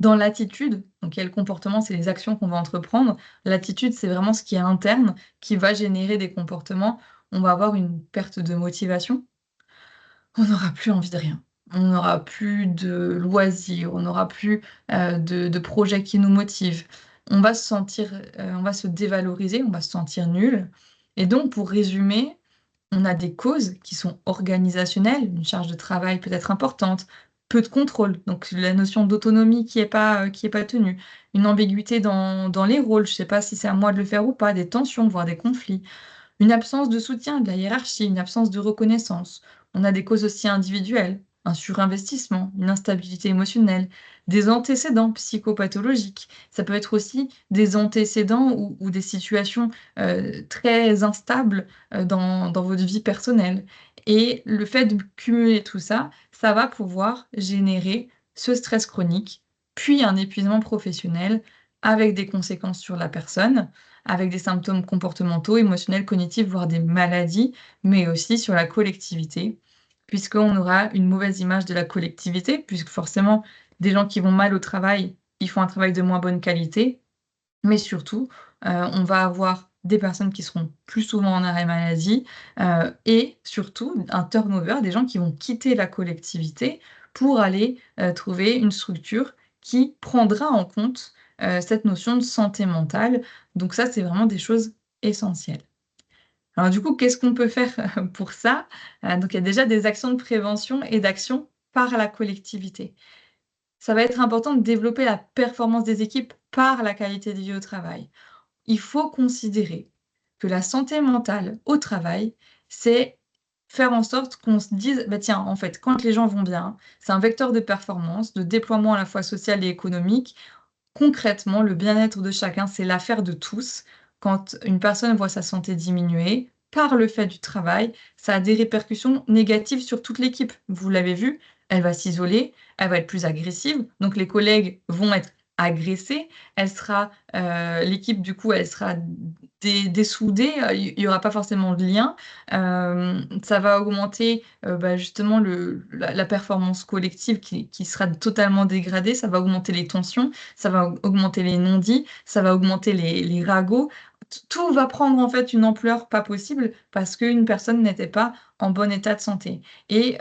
Dans l'attitude, donc il y a le comportement, c'est les actions qu'on va entreprendre. L'attitude, c'est vraiment ce qui est interne, qui va générer des comportements. On va avoir une perte de motivation, on n'aura plus envie de rien. On n'aura plus de loisirs, on n'aura plus, de projets qui nous motivent. on va se sentir, on va se dévaloriser, on va se sentir nul et donc pour résumer, on a des causes qui sont organisationnelles, une charge de travail peut-être importante, peu de contrôle, donc la notion d'autonomie qui est pas tenue, une ambiguïté dans les rôles, je sais pas si c'est à moi de le faire ou pas, des tensions, voire des conflits. Une absence de soutien de la hiérarchie, une absence de reconnaissance. On a des causes aussi individuelles, un surinvestissement, une instabilité émotionnelle, des antécédents psychopathologiques. Ça peut être aussi des antécédents ou des situations très instables dans votre vie personnelle. Et le fait de cumuler tout ça, ça va pouvoir générer ce stress chronique, puis un épuisement professionnel avec des conséquences sur la personne avec des symptômes comportementaux, émotionnels, cognitifs, voire des maladies, mais aussi sur la collectivité, puisqu'on aura une mauvaise image de la collectivité, puisque forcément, des gens qui vont mal au travail, ils font un travail de moins bonne qualité, mais surtout, on va avoir des personnes qui seront plus souvent en arrêt maladie, et surtout un turnover, des gens qui vont quitter la collectivité pour aller, trouver une structure qui prendra en compte, cette notion de santé mentale. Donc ça, c'est vraiment des choses essentielles. Alors du coup, qu'est-ce qu'on peut faire pour ça? Donc il y a déjà des actions de prévention et d'action par la collectivité. Ça va être important de développer la performance des équipes par la qualité de vie au travail. Il faut considérer que la santé mentale au travail, c'est faire en sorte qu'on se dise: «Bah, tiens, en fait, quand les gens vont bien, c'est un vecteur de performance, de déploiement à la fois social et économique». Concrètement, le bien-être de chacun, c'est l'affaire de tous. Quand une personne voit sa santé diminuer par le fait du travail, ça a des répercussions négatives sur toute l'équipe. Vous l'avez vu, elle va s'isoler, elle va être plus agressive, donc les collègues vont être agressés. Elle sera, l'équipe du coup, elle sera dessoudée, il y aura pas forcément de lien. Ça va augmenter, bah, justement la performance collective qui sera totalement dégradée. Ça va augmenter les tensions, ça va augmenter les non-dits, ça va augmenter les ragots. Tout va prendre en fait une ampleur pas possible parce qu'une personne n'était pas en bon état de santé et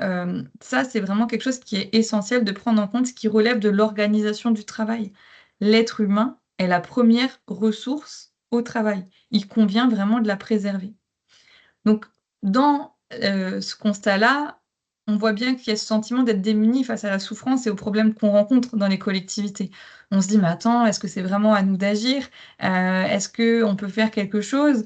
ça, c'est vraiment quelque chose qui est essentiel de prendre en compte, qui relève de l'organisation du travail. L'être humain est la première ressource au travail. Il convient vraiment de la préserver. Donc dans, ce constat-là, on voit bien qu'il y a ce sentiment d'être démuni face à la souffrance et aux problèmes qu'on rencontre dans les collectivités. On se dit: «Mais attends, est-ce que c'est vraiment à nous d'agir? Est-ce qu'on peut faire quelque chose?»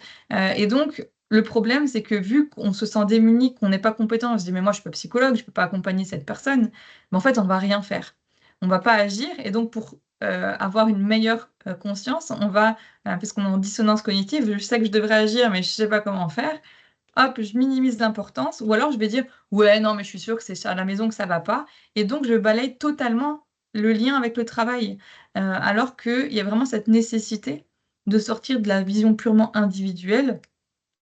Et donc le problème, c'est que vu qu'on se sent démuni, qu'on n'est pas compétent, on se dit: «Mais moi je suis pas psychologue, je peux pas accompagner cette personne». Mais en fait, on va rien faire. On va pas agir et donc pour, avoir une meilleure, conscience, on va, parce qu'on est en dissonance cognitive, je sais que je devrais agir, mais je sais pas comment faire. Hop, je minimise l'importance ou alors je vais dire: «Ouais, non, mais je suis sûre que c'est à la maison que ça va pas» et donc je balaye totalement le lien avec le travail. Alors qu'il y a vraiment cette nécessité de sortir de la vision purement individuelle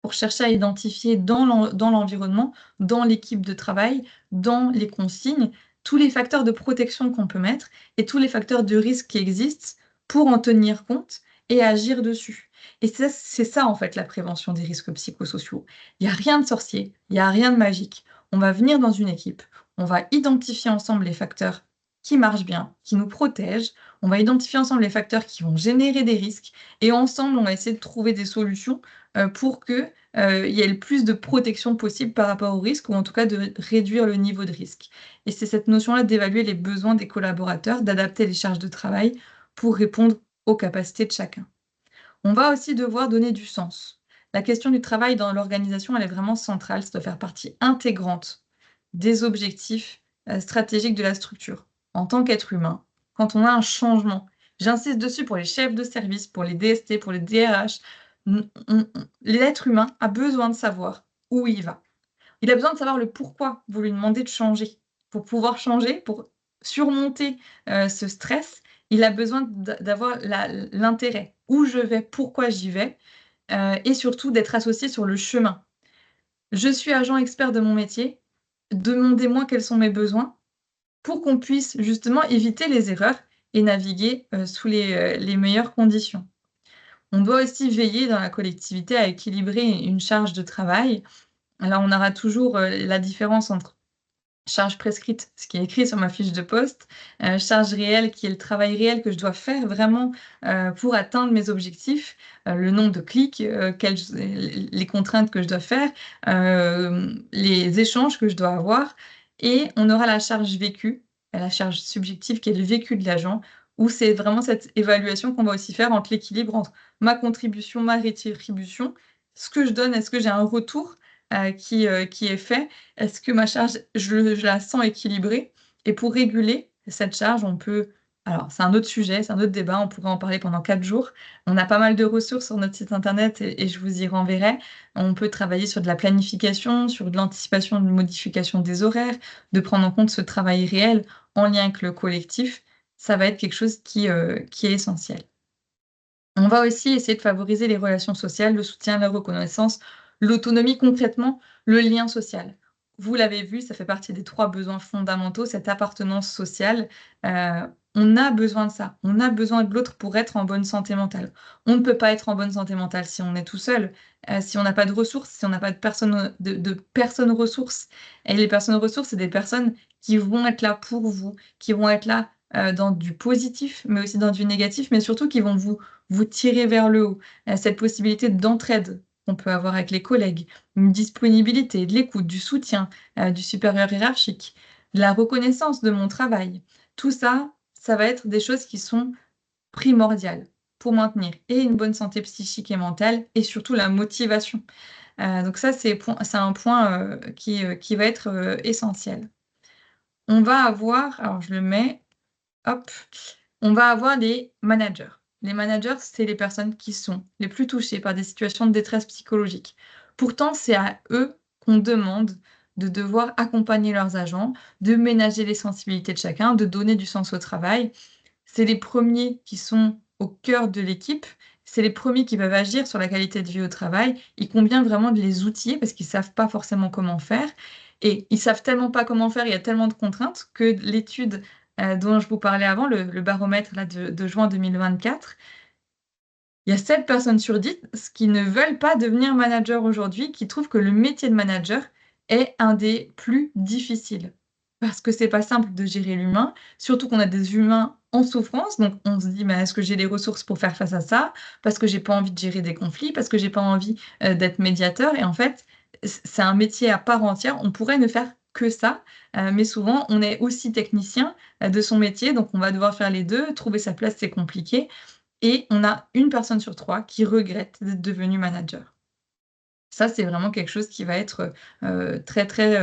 pour chercher à identifier dans l'environnement, dans l'équipe de travail, dans les consignes, tous les facteurs de protection qu'on peut mettre et tous les facteurs de risque qui existent pour en tenir compte et agir dessus. Et ça, c'est ça, en fait, la prévention des risques psychosociaux. Il y a rien de sorcier, il y a rien de magique. On va venir dans une équipe, on va identifier ensemble les facteurs qui marchent bien, qui nous protègent, on va identifier ensemble les facteurs qui vont générer des risques et ensemble, on va essayer de trouver des solutions, pour que, il y ait le plus de protection possible par rapport au risque ou en tout cas de réduire le niveau de risque et c'est cette notion-là d'évaluer les besoins des collaborateurs, d'adapter les charges de travail pour répondre aux capacités de chacun. On va aussi devoir donner du sens. La question du travail dans l'organisation, elle est vraiment centrale, ça doit faire partie intégrante des objectifs, stratégiques de la structure. En tant qu'être humain, quand on a un changement, j'insiste dessus pour les chefs de service, pour les DST, pour les DRH, l'être humain a besoin de savoir où il va. Il a besoin de savoir le pourquoi vous lui demandez de changer. Pour pouvoir changer, pour surmonter, ce stress, il a besoin d'avoir l'intérêt. Où je vais? Pourquoi j'y vais? Et surtout d'être associé sur le chemin. Je suis agent expert de mon métier, demandez-moi quels sont mes besoins pour qu'on puisse justement éviter les erreurs et naviguer, sous les meilleures conditions. On doit aussi veiller dans la collectivité à équilibrer une charge de travail. Là, on aura toujours, la différence entre charge prescrite, ce qui est écrit sur ma fiche de poste, charge réelle qui est le travail réel que je dois faire vraiment, pour atteindre mes objectifs, le nombre de clics, quelles les contraintes que je dois faire, les échanges que je dois avoir et on aura la charge vécue, la charge subjective qui est le vécu de l'agent, où c'est vraiment cette évaluation qu'on va aussi faire entre l'équilibre entre ma contribution, ma rétribution, ce que je donne, est-ce que j'ai un retour, qui est fait? Est-ce que ma charge, je la sens équilibrée? Et pour réguler cette charge, on peut alors c'est un autre sujet, c'est un autre débat, on pourrait en parler pendant 4 jours. On a pas mal de ressources sur notre site internet et je vous y renverrai. On peut travailler sur de la planification, sur de l'anticipation, de modification des horaires, de prendre en compte ce travail réel en lien avec le collectif. Ça va être quelque chose qui est essentiel. On va aussi essayer de favoriser les relations sociales, le soutien, la reconnaissance, l'autonomie, concrètement, le lien social. Vous l'avez vu, ça fait partie des 3 besoins fondamentaux, cette appartenance sociale. On a besoin de ça. On a besoin de l'autre pour être en bonne santé mentale. On ne peut pas être en bonne santé mentale si on est tout seul, si on n'a pas de ressources, si on n'a pas de personnes, de personnes ressources. Et les personnes ressources, c'est des personnes qui vont être là pour vous, qui vont être là, dans du positif, mais aussi dans du négatif, mais surtout qui vont vous tirer vers le haut. Cette possibilité d'entraide qu'on peut avoir avec les collègues, une disponibilité, de l'écoute, du soutien, du supérieur hiérarchique, de la reconnaissance de mon travail. Tout ça, ça va être des choses qui sont primordiales pour maintenir et une bonne santé psychique et mentale et surtout la motivation. Donc ça, c'est un point, qui va être, essentiel. On va avoir alors je le mets, hop, on va avoir les managers. Les managers, c'est les personnes qui sont les plus touchées par des situations de détresse psychologique. Pourtant, c'est à eux qu'on demande de devoir accompagner leurs agents, de ménager les sensibilités de chacun, de donner du sens au travail. C'est les premiers qui sont au cœur de l'équipe, c'est les premiers qui peuvent agir sur la qualité de vie au travail. Il convient vraiment de les outiller parce qu'ils savent pas forcément comment faire et ils savent tellement pas comment faire, il y a tellement de contraintes que l'étude, dont je vous parlais avant, le baromètre là de juin 2024, il y a 7 personnes sur 10 qui ne veulent pas devenir manager aujourd'hui, qui trouvent que le métier de manager est un des plus difficiles. Parce que c'est pas simple de gérer l'humain, surtout qu'on a des humains en souffrance, donc on se dit: «Mais est-ce que j'ai les ressources pour faire face à ça? Parce que j'ai pas envie de gérer des conflits, parce que j'ai pas envie, d'être médiateur» et en fait, c'est un métier à part entière. On pourrait ne faire que ça, mais souvent on est aussi technicien, de son métier, donc on va devoir faire les 2. Trouver sa place, c'est compliqué et on a une personne sur 3 qui regrette d'être devenue manager. Ça, c'est vraiment quelque chose qui va être, très, très,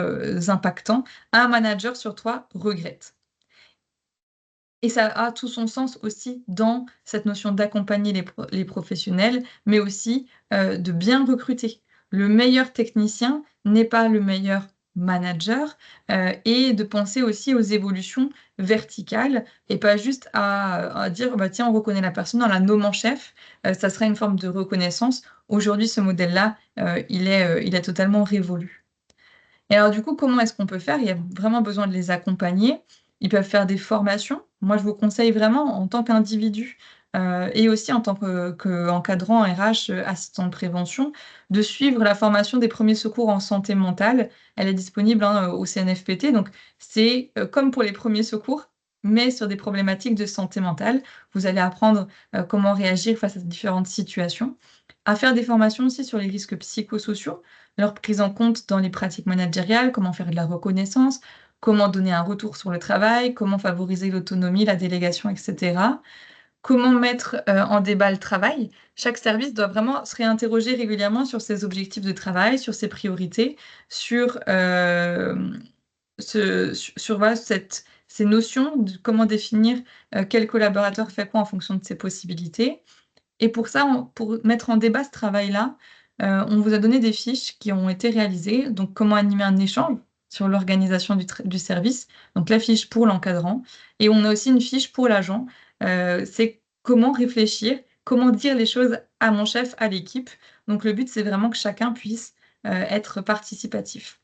impactant. Un manager sur 3 regrette et ça a tout son sens aussi dans cette notion d'accompagner les professionnels, mais aussi, de bien recruter. Le meilleur technicien n'est pas le meilleur manager, et de penser aussi aux évolutions verticales et pas juste à dire: «Bah, tiens, on reconnaît la personne en la nommant chef», ça serait une forme de reconnaissance. Aujourd'hui, ce modèle-là, il est totalement révolu. Et alors du coup, comment est-ce qu'on peut faire? Il y a vraiment besoin de les accompagner. Ils peuvent faire des formations. Moi, je vous conseille vraiment en tant qu'individu, et aussi en tant qu'encadrant RH, assistant de prévention, de suivre la formation des premiers secours en santé mentale. Elle est disponible, hein, au CNFPT, donc c'est, comme pour les premiers secours, mais sur des problématiques de santé mentale. Vous allez apprendre, comment réagir face à différentes situations, à faire des formations aussi sur les risques psychosociaux, leur prise en compte dans les pratiques managériales, comment faire de la reconnaissance, comment donner un retour sur le travail, comment favoriser l'autonomie, la délégation et cetera. Comment mettre, en débat le travail. Chaque service doit vraiment se réinterroger régulièrement sur ses objectifs de travail, sur ses priorités, sur, voilà ces notions de comment définir, quel collaborateur fait quoi en fonction de ses possibilités. Et pour ça, pour mettre en débat ce travail-là, on vous a donné des fiches qui ont été réalisées. Donc comment animer un échange sur l'organisation du service, donc la fiche pour l'encadrant et on a aussi une fiche pour l'agent. C'est comment réfléchir, comment dire les choses à mon chef, à l'équipe. Donc le but, c'est vraiment que chacun puisse, être participatif.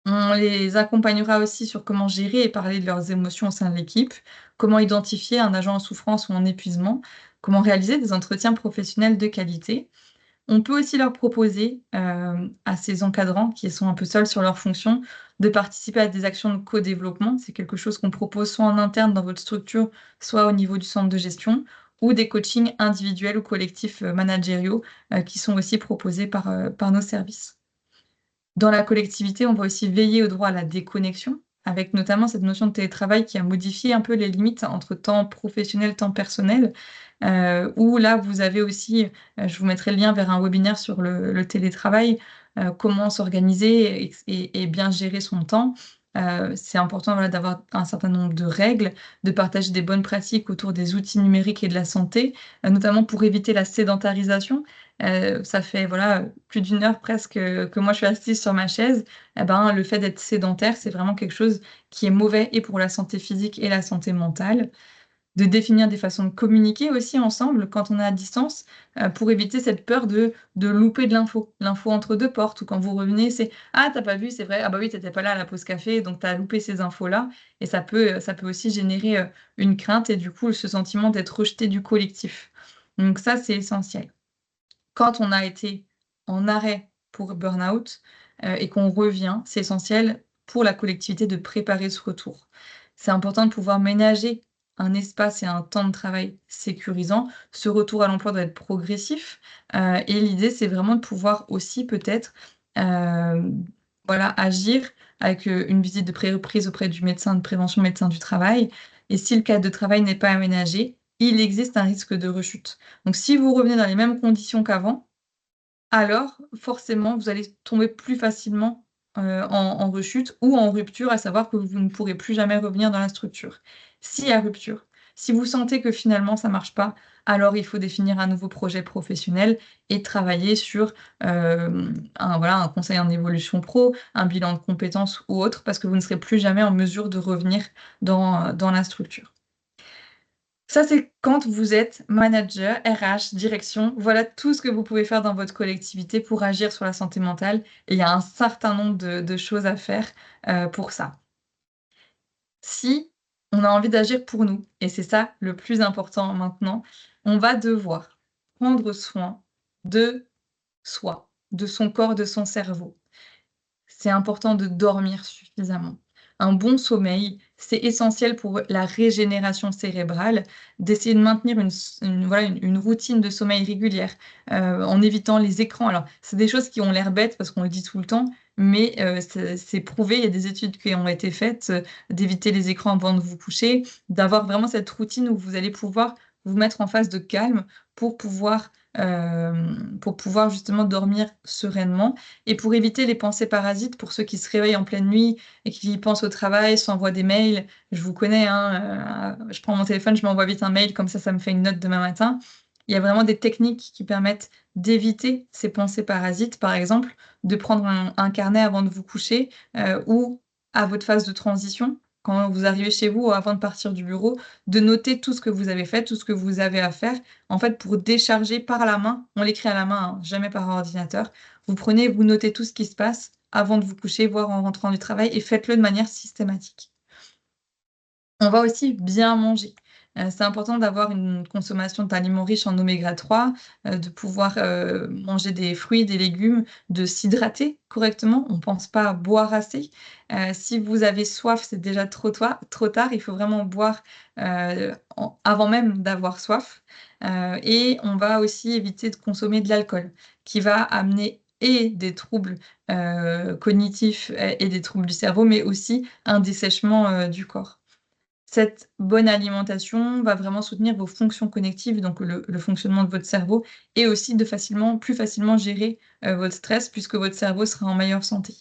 On les accompagnera aussi sur comment gérer et parler de leurs émotions au sein de l'équipe, comment identifier un agent en souffrance ou en épuisement, comment réaliser des entretiens professionnels de qualité. On peut aussi leur proposer, à ces encadrants qui sont un peu seuls sur leurs fonctions, de participer à des actions de co-développement. C'est quelque chose qu'on propose soit en interne dans votre structure, soit au niveau du centre de gestion, ou des coachings individuels ou collectifs, managériaux, qui sont aussi proposés par nos services. Dans la collectivité, on va aussi veiller au droit à la déconnexion, avec notamment cette notion de télétravail qui a modifié un peu les limites entre temps professionnel, temps personnel, où là, vous avez aussi, je vous mettrai le lien vers un webinaire sur le télétravail, comment s'organiser et bien gérer son temps. C'est important, voilà, d'avoir un certain nombre de règles, de partager des bonnes pratiques autour des outils numériques et de la santé, notamment pour éviter la sédentarisation. Ça fait, voilà, plus d'1 heure presque, que moi je suis assise sur ma chaise. Et ben, le fait d'être sédentaire, c'est vraiment quelque chose qui est mauvais et pour la santé physique et la santé mentale. De définir des façons de communiquer aussi ensemble quand on est à distance, pour éviter cette peur de louper de l'info. L'info entre 2 portes ou quand vous revenez, c'est: «Ah, tu as pas vu, c'est vrai, ah bah oui, tu étais pas là à la pause café, donc tu as loupé ces infos-là», et ça peut aussi générer, une crainte et du coup, ce sentiment d'être rejeté du collectif. Donc ça, c'est essentiel. Quand on a été en arrêt pour burn-out, et qu'on revient, c'est essentiel pour la collectivité de préparer ce retour. C'est important de pouvoir ménager un espace et un temps de travail sécurisant. Ce retour à l'emploi doit être progressif, et l'idée, c'est vraiment de pouvoir aussi peut-être, voilà, agir avec, une visite de pré-reprise auprès du médecin de prévention, médecin du travail, et si le cadre de travail n'est pas aménagé, il existe un risque de rechute. Donc si vous revenez dans les mêmes conditions qu'avant, alors forcément vous allez tomber plus facilement, en rechute ou en rupture, à savoir que vous ne pourrez plus jamais revenir dans la structure. S'il y a rupture, si vous sentez que finalement ça marche pas, alors il faut définir un nouveau projet professionnel et travailler sur, un conseil en évolution pro, un bilan de compétences ou autre, parce que vous ne serez plus jamais en mesure de revenir dans la structure. Ça, c'est quand vous êtes manager, RH, direction, voilà tout ce que vous pouvez faire dans votre collectivité pour agir sur la santé mentale, et il y a un certain nombre de choses à faire, pour ça. Si on a envie d'agir pour nous, et c'est ça le plus important maintenant, on va devoir prendre soin de soi, de son corps, de son cerveau. C'est important de dormir suffisamment. Un bon sommeil, c'est essentiel pour la régénération cérébrale, d'essayer de maintenir une routine de sommeil régulière, en évitant les écrans. Alors, c'est des choses qui ont l'air bêtes parce qu'on le dit tout le temps, mais c'est prouvé. Il y a des études qui ont été faites, d'éviter les écrans avant de vous coucher, d'avoir vraiment cette routine où vous allez pouvoir vous mettre en phase de calme pour pouvoir justement dormir sereinement. Et pour éviter les pensées parasites, pour ceux qui se réveillent en pleine nuit et qui pensent au travail, s'envoient des mails, je vous connais, hein, je prends mon téléphone, je m'envoie vite un mail, comme ça me fait une note demain matin. Il y a vraiment des techniques qui permettent d'éviter ces pensées parasites. Par exemple, de prendre un carnet avant de vous coucher, ou à votre phase de transition, quand vous arrivez chez vous, avant de partir du bureau, de noter tout ce que vous avez fait, tout ce que vous avez à faire, en fait, pour décharger par la main. On l'écrit à la main, hein, jamais par ordinateur. Vous prenez, vous notez tout ce qui se passe avant de vous coucher, voire en rentrant du travail, et faites-le de manière systématique. On va aussi bien manger. C'est important d'avoir une consommation d'aliments riches en oméga 3, de pouvoir, manger des fruits, des légumes, de s'hydrater correctement. On pense pas boire assez. Si vous avez soif, c'est déjà trop tard. Il faut vraiment boire, avant même d'avoir soif. Et on va aussi éviter de consommer de l'alcool, qui va amener et des troubles, cognitifs et des troubles du cerveau, mais aussi un dessèchement, du corps. Cette bonne alimentation va vraiment soutenir vos fonctions connectives, donc le fonctionnement de votre cerveau, et aussi de plus facilement gérer, votre stress puisque votre cerveau sera en meilleure santé.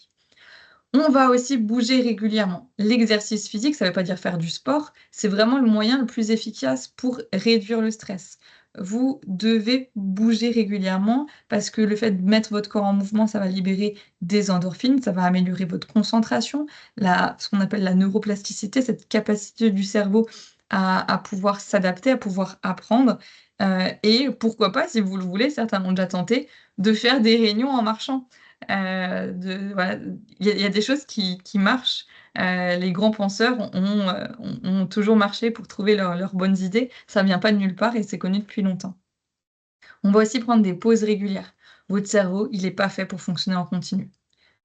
On va aussi bouger régulièrement. L'exercice physique, ça ne veut pas dire faire du sport, c'est vraiment le moyen le plus efficace pour réduire le stress. Vous devez bouger régulièrement parce que le fait de mettre votre corps en mouvement, ça va libérer des endorphines, ça va améliorer votre concentration, ce qu'on appelle la neuroplasticité, cette capacité du cerveau à pouvoir s'adapter, à pouvoir apprendre, et pourquoi pas, si vous le voulez, certains l'ont déjà tenté, de faire des réunions en marchant. Voilà, il y a des choses qui marchent. Les grands penseurs ont toujours marché pour trouver leurs bonnes idées. Ça vient pas de nulle part et c'est connu depuis longtemps. On va aussi prendre des pauses régulières. Votre cerveau, il n'est pas fait pour fonctionner en continu.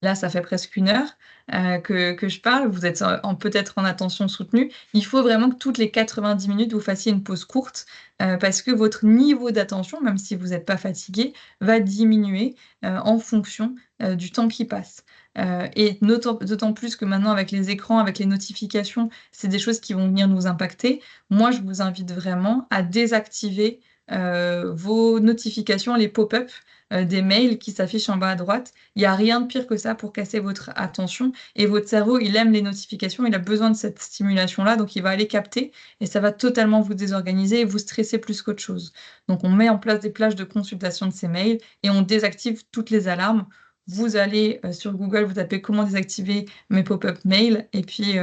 Là, ça fait presque 1 heure que je parle. Vous êtes peut-être en attention soutenue. Il faut vraiment que toutes les 90 minutes, vous fassiez une pause courte parce que votre niveau d'attention, même si vous n'êtes pas fatigué, va diminuer en fonction du temps qui passe. Et d'autant plus que maintenant, avec les écrans, avec les notifications, c'est des choses qui vont venir nous impacter. Moi, je vous invite vraiment à désactiver vos notifications, les pop-up des mails qui s'affichent en bas à droite. Il y a rien de pire que ça pour casser votre attention et votre cerveau, il aime les notifications, il a besoin de cette stimulation-là, donc il va aller capter et ça va totalement vous désorganiser et vous stresser plus qu'autre chose. Donc on met en place des plages de consultation de ces mails et on désactive toutes les alarmes. Vous allez sur Google, vous tapez «Comment désactiver mes pop-up mails» et puis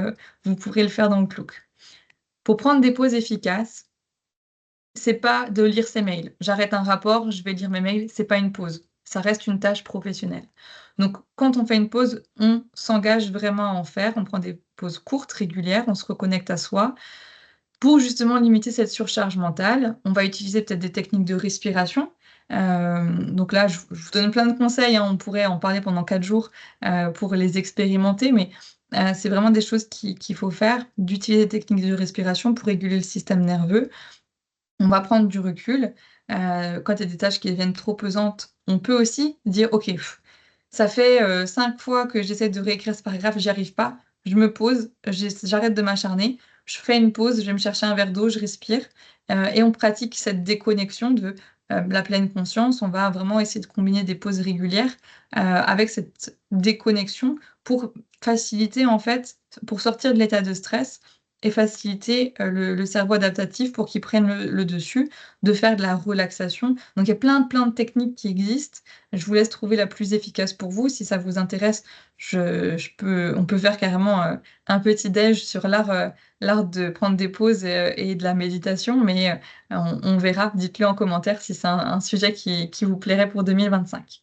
vous pourrez le faire dans Outlook. Pour prendre des pauses efficaces, c'est pas de lire ses mails. J'arrête un rapport, je vais lire mes mails, c'est pas une pause. Ça reste une tâche professionnelle. Donc quand on fait une pause, on s'engage vraiment à en faire. On prend des pauses courtes, régulières, on se reconnecte à soi pour justement limiter cette surcharge mentale. On va utiliser peut-être des techniques de respiration. Donc là, je vous donne plein de conseils, hein, on pourrait en parler pendant 4 jours, pour les expérimenter, mais c'est vraiment des choses qu'il faut faire, d'utiliser des techniques de respiration pour réguler le système nerveux. On va prendre du recul. Quand il y a des tâches qui deviennent trop pesantes, on peut aussi dire: «OK, ça fait, 5 fois que j'essaie de réécrire ce paragraphe, j'y arrive pas. Je me pose, j'arrête de m'acharner, je fais une pause, je vais me chercher un verre d'eau, je respire», et on pratique cette déconnexion de, la pleine conscience. On va vraiment essayer de combiner des pauses régulières, avec cette déconnexion pour faciliter, en fait, pour sortir de l'état de stress et faciliter, le cerveau adaptatif pour qu'il prenne le dessus, de faire de la relaxation. Donc il y a plein de techniques qui existent. Je vous laisse trouver la plus efficace pour vous. Si ça vous intéresse, on peut faire carrément, un petit déj sur l'art de prendre des pauses et de la méditation, mais, on verra. Dites-le en commentaire si c'est un sujet qui vous plairait pour 2025.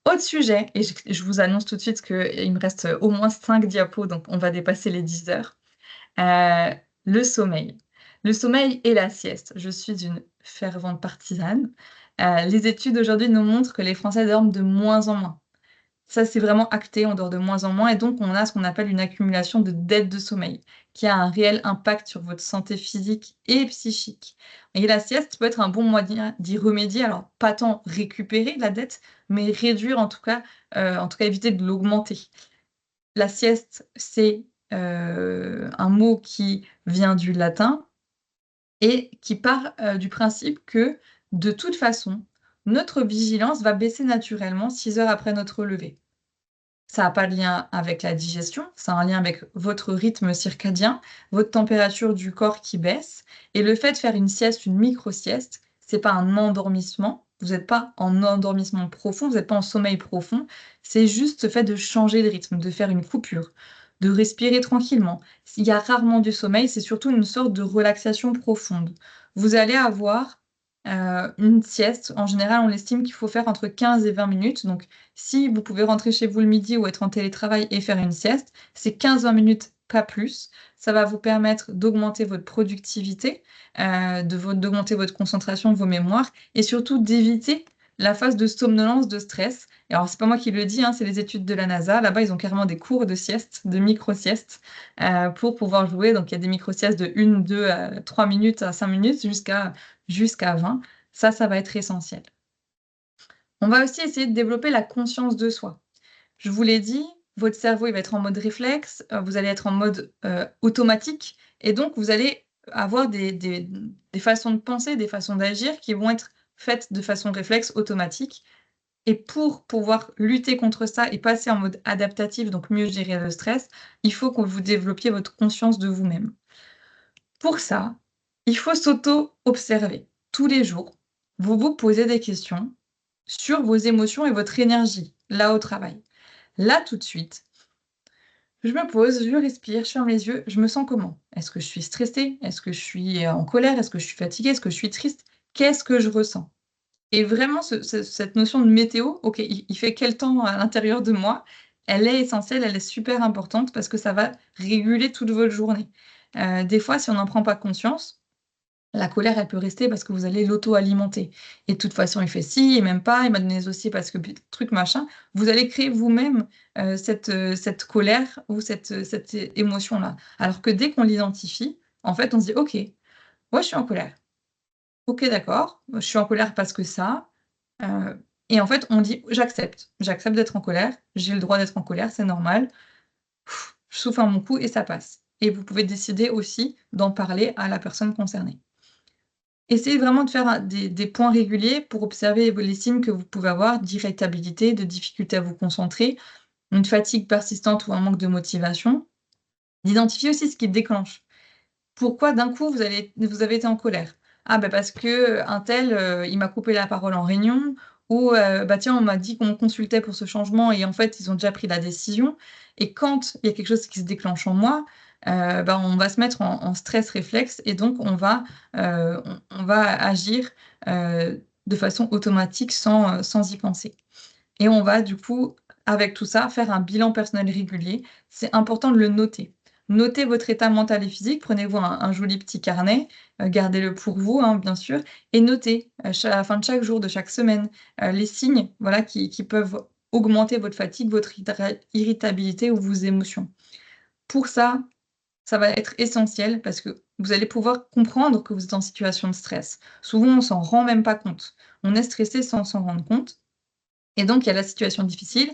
Autre sujet et je vous annonce tout de suite qu'il me reste, au moins 5 diapos, donc on va dépasser les 10 heures. Heu, le sommeil. Le sommeil et la sieste. Je suis une fervente partisane. Les études aujourd'hui nous montrent que les Français dorment de moins en moins. Ça, c'est vraiment acté, on dort de moins en moins et donc on a ce qu'on appelle une accumulation de dettes de sommeil, qui a un réel impact sur votre santé physique et psychique. Et la sieste peut être un bon moyen d'y remédier, alors pas tant récupérer la dette, mais réduire en tout cas éviter de l'augmenter. La sieste, c'est, un mot qui vient du latin et qui part, du principe que, de toute façon, notre vigilance va baisser naturellement 6 heures après notre lever. Ça a pas de lien avec la digestion, ça a un lien avec votre rythme circadien, votre température du corps qui baisse et le fait de faire une sieste, une micro-sieste, c'est pas un endormissement, vous êtes pas en endormissement profond, vous êtes pas en sommeil profond, c'est juste le fait de changer de rythme, de faire une coupure, de respirer tranquillement. Il y a rarement du sommeil, c'est surtout une sorte de relaxation profonde. Vous allez avoir, une sieste, en général, on estime qu'il faut faire entre 15 et 20 minutes, donc si vous pouvez rentrer chez vous le midi ou être en télétravail et faire une sieste, c'est 15-20 minutes, pas plus. Ça va vous permettre d'augmenter votre productivité, d'augmenter votre concentration, vos mémoires et surtout d'éviter la phase de somnolence, de stress. Et alors, c'est pas moi qui le dis, hein, c'est les études de la NASA. Là-bas, ils ont carrément des cours de sieste, de micro-siestes, pour pouvoir jouer. Donc, il y a des micro-siestes de 1, 2 à 3 minutes à 5 minutes jusqu'à 20. Ça va être essentiel. On va aussi essayer de développer la conscience de soi. Je vous l'ai dit, votre cerveau, il va être en mode réflexe, vous allez être en mode, automatique et donc vous allez avoir des façons de penser, des façons d'agir qui vont être faites de façon réflexe, automatique et pour pouvoir lutter contre ça et passer en mode adaptatif, donc mieux gérer le stress, il faut que vous développiez votre conscience de vous-même. Pour ça, il faut s'auto-observer. Tous les jours, vous vous posez des questions sur vos émotions et votre énergie, là au travail. Là, tout de suite, je me pose, je respire, je ferme les yeux, je me sens comment? Est-ce que je suis stressée? Est-ce que je suis en colère? Est-ce que je suis fatiguée? Est-ce que je suis triste? Qu'est-ce que je ressens? Et vraiment cette notion de météo, OK, il fait quel temps à l'intérieur de moi? Elle est essentielle, elle est super importante parce que ça va réguler toute votre journée. Des fois, si on n'en prend pas conscience, La colère, elle peut rester parce que vous allez l'auto-alimenter. Et de toute façon, il fait ci, il m'aime pas, il m'a donné des dossiers parce que truc machin. Vous allez créer vous-même cette colère ou cette émotion-là. Alors que dès qu'on l'identifie, en fait, on se dit, OK, moi je suis en colère. OK, d'accord, je suis en colère parce que ça. Et en fait, on dit, j'accepte. J'accepte d'être en colère. J'ai le droit d'être en colère, c'est normal. Je souffle un bon coup et ça passe. Et vous pouvez décider aussi d'en parler à la personne concernée. Essayez vraiment de faire des points réguliers pour observer les signes que vous pouvez avoir d'irritabilité, de difficulté à vous concentrer, une fatigue persistante ou un manque de motivation. D'identifier aussi ce qui déclenche. Pourquoi d'un coup vous avez été en colère? Ah bah, parce que, un tel, il m'a coupé la parole en réunion ou, bah, tiens, on m'a dit qu'on me consultait pour ce changement et en fait, ils ont déjà pris la décision et quand il y a quelque chose qui se déclenche en moi, bah, on va se mettre en stress réflexe et donc on va agir, de façon automatique sans y penser et on va du coup, avec tout ça, faire un bilan personnel régulier. C'est important de le noter. Notez votre état mental et physique, prenez-vous un joli petit carnet, gardez-le pour vous, hein, bien sûr et notez, à la fin de chaque jour, de chaque semaine, les signes, voilà, qui peuvent augmenter votre fatigue, votre irritabilité ou vos émotions. Pour ça, ça va être essentiel parce que vous allez pouvoir comprendre que vous êtes en situation de stress. Souvent, on s'en rend même pas compte. On est stressé sans s'en rendre compte et donc, il y a la situation difficile,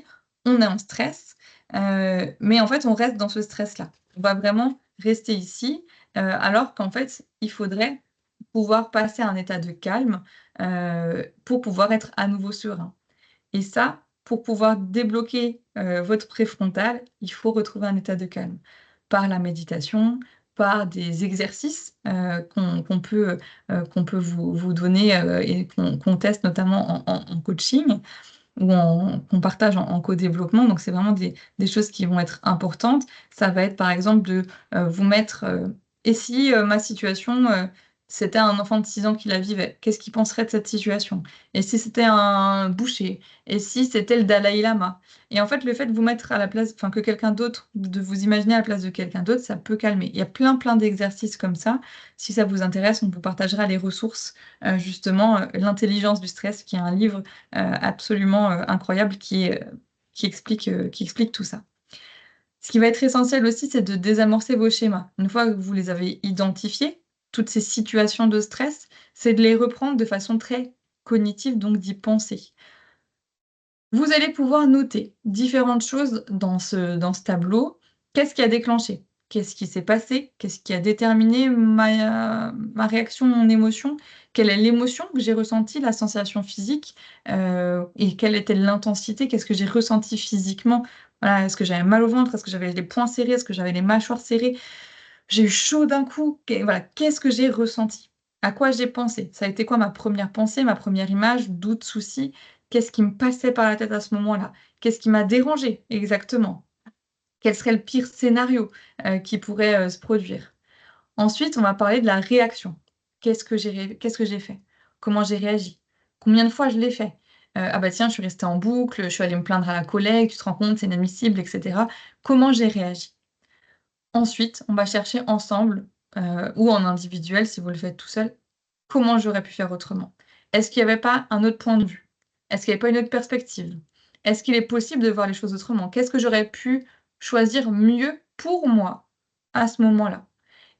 on est en stress, mais en fait, on reste dans ce stress-là. On va vraiment rester ici, alors qu'en fait, il faudrait pouvoir passer à un état de calme, pour pouvoir être à nouveau serein. Et ça, pour pouvoir débloquer, votre préfrontal, il faut retrouver un état de calme. Par la méditation, par des exercices, qu'on peut vous donner, et qu'on teste notamment en coaching ou qu'on partage en co-développement, donc c'est vraiment des choses qui vont être importantes. Ça va être par exemple de, vous mettre, «Et si, ma situation, c'était un enfant de 6 ans qui la vivait? Qu'est-ce qu'il penserait de cette situation? Et si c'était un boucher? Et si c'était le Dalaï Lama?» Et en fait, le fait de vous mettre à la place enfin que quelqu'un d'autre de vous imaginer à la place de quelqu'un d'autre, ça peut calmer. Il y a plein d'exercices comme ça. Si ça vous intéresse, on vous partagera les ressources, justement, «L'intelligence du stress» qui est un livre absolument, incroyable qui explique tout ça. Ce qui va être essentiel aussi, c'est de désamorcer vos schémas. Une fois que vous les avez identifiés, toutes ces situations de stress, c'est de les reprendre de façon très cognitive, donc d'y penser. Vous allez pouvoir noter différentes choses dans ce tableau. Qu'est-ce qui a déclenché? Qu'est-ce qui s'est passé? Qu'est-ce qui a déterminé ma réaction, mon émotion? Quelle est l'émotion que j'ai ressentie, la sensation physique? Et quelle était l'intensité? Qu'est-ce que j'ai ressenti physiquement? Voilà, est-ce que j'avais mal au ventre? Est-ce que j'avais les poings serrés? Est-ce que j'avais les mâchoires serrées? J'ai eu chaud d'un coup? Voilà, qu'est-ce que j'ai ressenti? À quoi j'ai pensé? Ça a été quoi ma première pensée, ma première image? Doute, souci? Qu'est-ce qui me passait par la tête à ce moment-là? Qu'est-ce qui m'a dérangé exactement? Quel serait le pire scénario, qui pourrait, se produire? Ensuite, on va parler de la réaction. Qu'est-ce que j'ai fait? Comment j'ai réagi? Combien de fois je l'ai fait? «Ah bah tiens, je suis restée en boucle, je suis allée me plaindre à la collègue, tu te rends compte, c'est inadmissible» et cetera. Comment j'ai réagi? Ensuite, on va chercher ensemble, ou en individuel si vous le faites tout seul, comment j'aurais pu faire autrement? Est-ce qu'il y avait pas un autre point de vue? Est-ce qu'il y avait pas une autre perspective? Est-ce qu'il est possible de voir les choses autrement? Qu'est-ce que j'aurais pu choisir mieux pour moi à ce moment-là?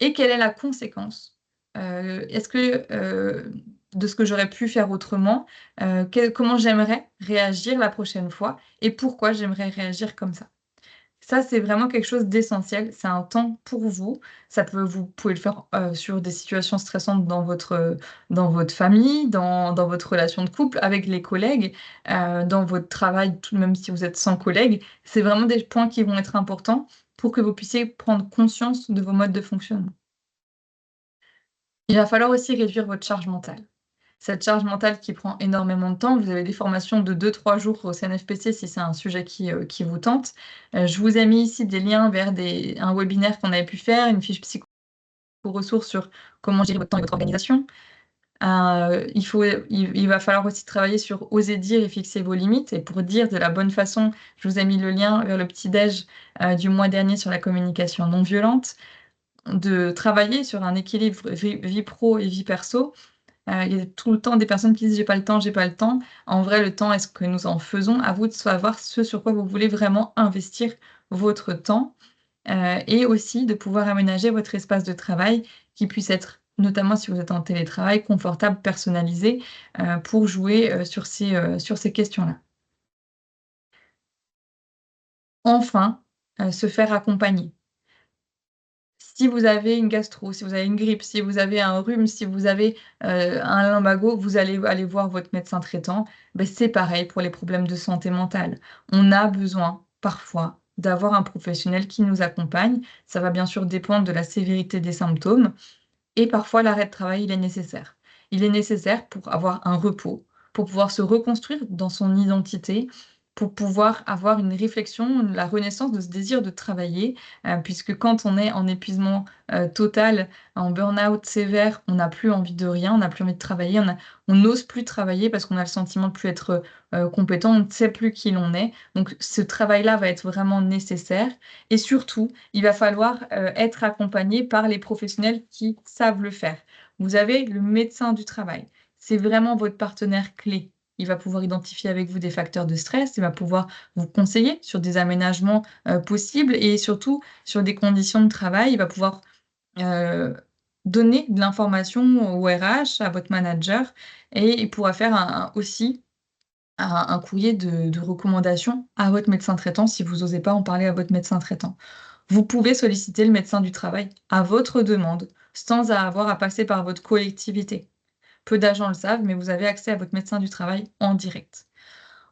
Et quelle est la conséquence? Est-ce que, de ce que j'aurais pu faire autrement, comment j'aimerais réagir la prochaine fois et pourquoi j'aimerais réagir comme ça? Ça, c'est vraiment quelque chose d'essentiel. C'est un temps pour vous. Vous pouvez le faire, sur des situations stressantes dans votre famille, dans votre relation de couple, avec les collègues, dans votre travail, tout même si vous êtes sans collègues. C'est vraiment des points qui vont être importants pour que vous puissiez prendre conscience de vos modes de fonctionnement. Il va falloir aussi réduire votre charge mentale. Cette charge mentale qui prend énormément de temps, vous avez des formations de 2-3 jours au CNFPC si c'est un sujet qui vous tente. Je vous ai mis ici des liens vers un webinaire qu'on avait pu faire, une fiche psycho-ressources sur comment gérer votre temps et votre organisation. Il va falloir aussi travailler sur oser dire et fixer vos limites et pour dire de la bonne façon, je vous ai mis le lien vers le petit déj, du mois dernier sur la communication non violente. de travailler sur un équilibre vie pro et vie perso. Il y a tout le temps des personnes qui disent: «J'ai pas le temps, j'ai pas le temps». En vrai, le temps est ce que nous en faisons. À vous de savoir ce sur quoi vous voulez vraiment investir votre temps, et aussi de pouvoir aménager votre espace de travail qui puisse être, notamment si vous êtes en télétravail, confortable, personnalisé, pour jouer, sur ces questions-là. Enfin, se faire accompagner. Si vous avez une gastro, si vous avez une grippe, si vous avez un rhume, si vous avez, un lumbago, vous allez aller voir votre médecin traitant. Beh, c'est pareil pour les problèmes de santé mentale. On a besoin, parfois, d'avoir un professionnel qui nous accompagne. Ça va bien sûr dépendre de la sévérité des symptômes et parfois l'arrêt de travail, il est nécessaire. Il est nécessaire pour avoir un repos, pour pouvoir se reconstruire dans son identité, pour pouvoir avoir une réflexion, la renaissance de ce désir de travailler, puisque quand on est en épuisement, total, en burn-out sévère, on n'a plus envie de rien, on n'a plus envie de travailler, on n'ose plus travailler parce qu'on a le sentiment de plus être, compétent, on ne sait plus qui l'on est. Donc ce travail-là va être vraiment nécessaire et surtout, il va falloir, être accompagné par les professionnels qui savent le faire. Vous avez le médecin du travail. C'est vraiment votre partenaire clé. Il va pouvoir identifier avec vous des facteurs de stress, il va pouvoir vous conseiller sur des aménagements, possibles et surtout sur des conditions de travail. Il va pouvoir, heu, donner de l'information au RH, à votre manager et il pourra faire aussi un courrier de recommandation à votre médecin traitant si vous osez pas en parler à votre médecin traitant. Vous pouvez solliciter le médecin du travail à votre demande, sans avoir à passer par votre collectivité. Peu d'agents le savent, mais vous avez accès à votre médecin du travail en direct.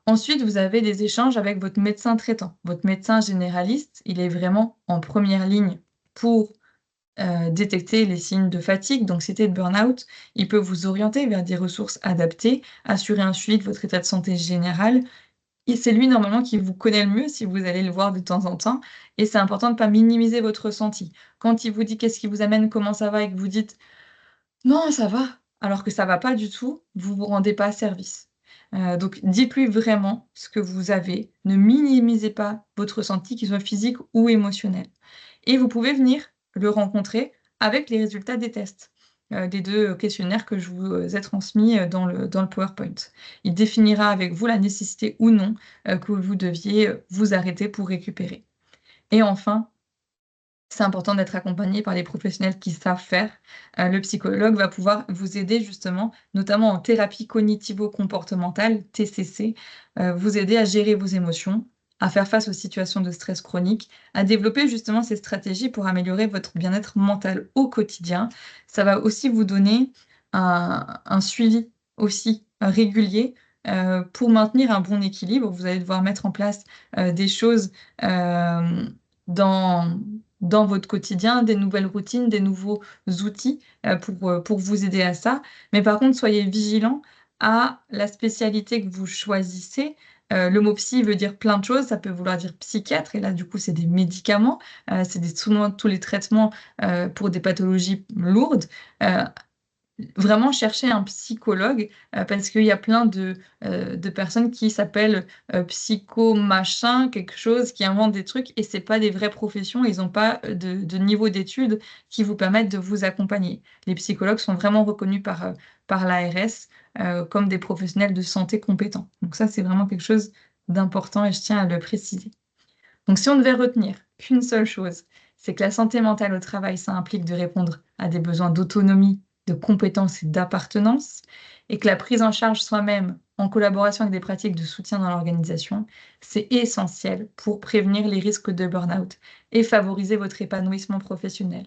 Ensuite, vous avez des échanges avec votre médecin traitant. Votre médecin généraliste, il est vraiment en première ligne pour détecter les signes de fatigue, d'anxiété, de burn-out. Il peut vous orienter vers des ressources adaptées, assurer un suivi de votre état de santé général et c'est lui normalement qui vous connaît le mieux si vous allez le voir de temps en temps et c'est important de ne pas minimiser votre ressenti. Quand il vous dit: «Qu'est-ce qui vous amène? Comment ça va?» et que vous dites: «Non, ça va», alors que ça va pas du tout, vous vous rendez pas service. Donc dites-lui vraiment ce que vous avez, ne minimisez pas votre ressenti, qu'il soit physique ou émotionnel et vous pouvez venir le rencontrer avec les résultats des tests, des 2 questionnaires que je vous, ai transmis, dans le PowerPoint. Il définira avec vous la nécessité ou non, que vous deviez, vous arrêter pour récupérer et enfin, c'est important d'être accompagné par les professionnels qui savent faire. Le psychologue va pouvoir vous aider justement, notamment en thérapie cognitivo-comportementale, TCC, vous aider à gérer vos émotions, à faire face aux situations de stress chronique, à développer justement ces stratégies pour améliorer votre bien-être mental au quotidien. Ça va aussi vous donner un suivi aussi, régulier, pour maintenir un bon équilibre. Vous allez devoir mettre en place, des choses, dans votre quotidien, des nouvelles routines, des nouveaux outils, pour vous aider à ça. Mais par contre, soyez vigilants à la spécialité que vous choisissez. Le mot psy veut dire plein de choses, ça peut vouloir dire psychiatre et là, du coup, c'est des médicaments, c'est des souvent tous les traitements, pour des pathologies lourdes. Heu, Vraiment chercher un psychologue, parce qu'il y a plein de personnes qui s'appellent, psycho machin, quelque chose, qui inventent des trucs et c'est pas des vraies professions. Ils ont pas, de niveau d'études qui vous permettent de vous accompagner. Les psychologues sont vraiment reconnus par l'ARS, comme des professionnels de santé compétents. Donc ça, c'est vraiment quelque chose d'important et je tiens à le préciser. Donc si on devait retenir qu'une seule chose, c'est que la santé mentale au travail, ça implique de répondre à des besoins d'autonomie, de compétences et d'appartenance, et que la prise en charge soi-même, en collaboration avec des pratiques de soutien dans l'organisation, c'est essentiel pour prévenir les risques de burn-out et favoriser votre épanouissement professionnel.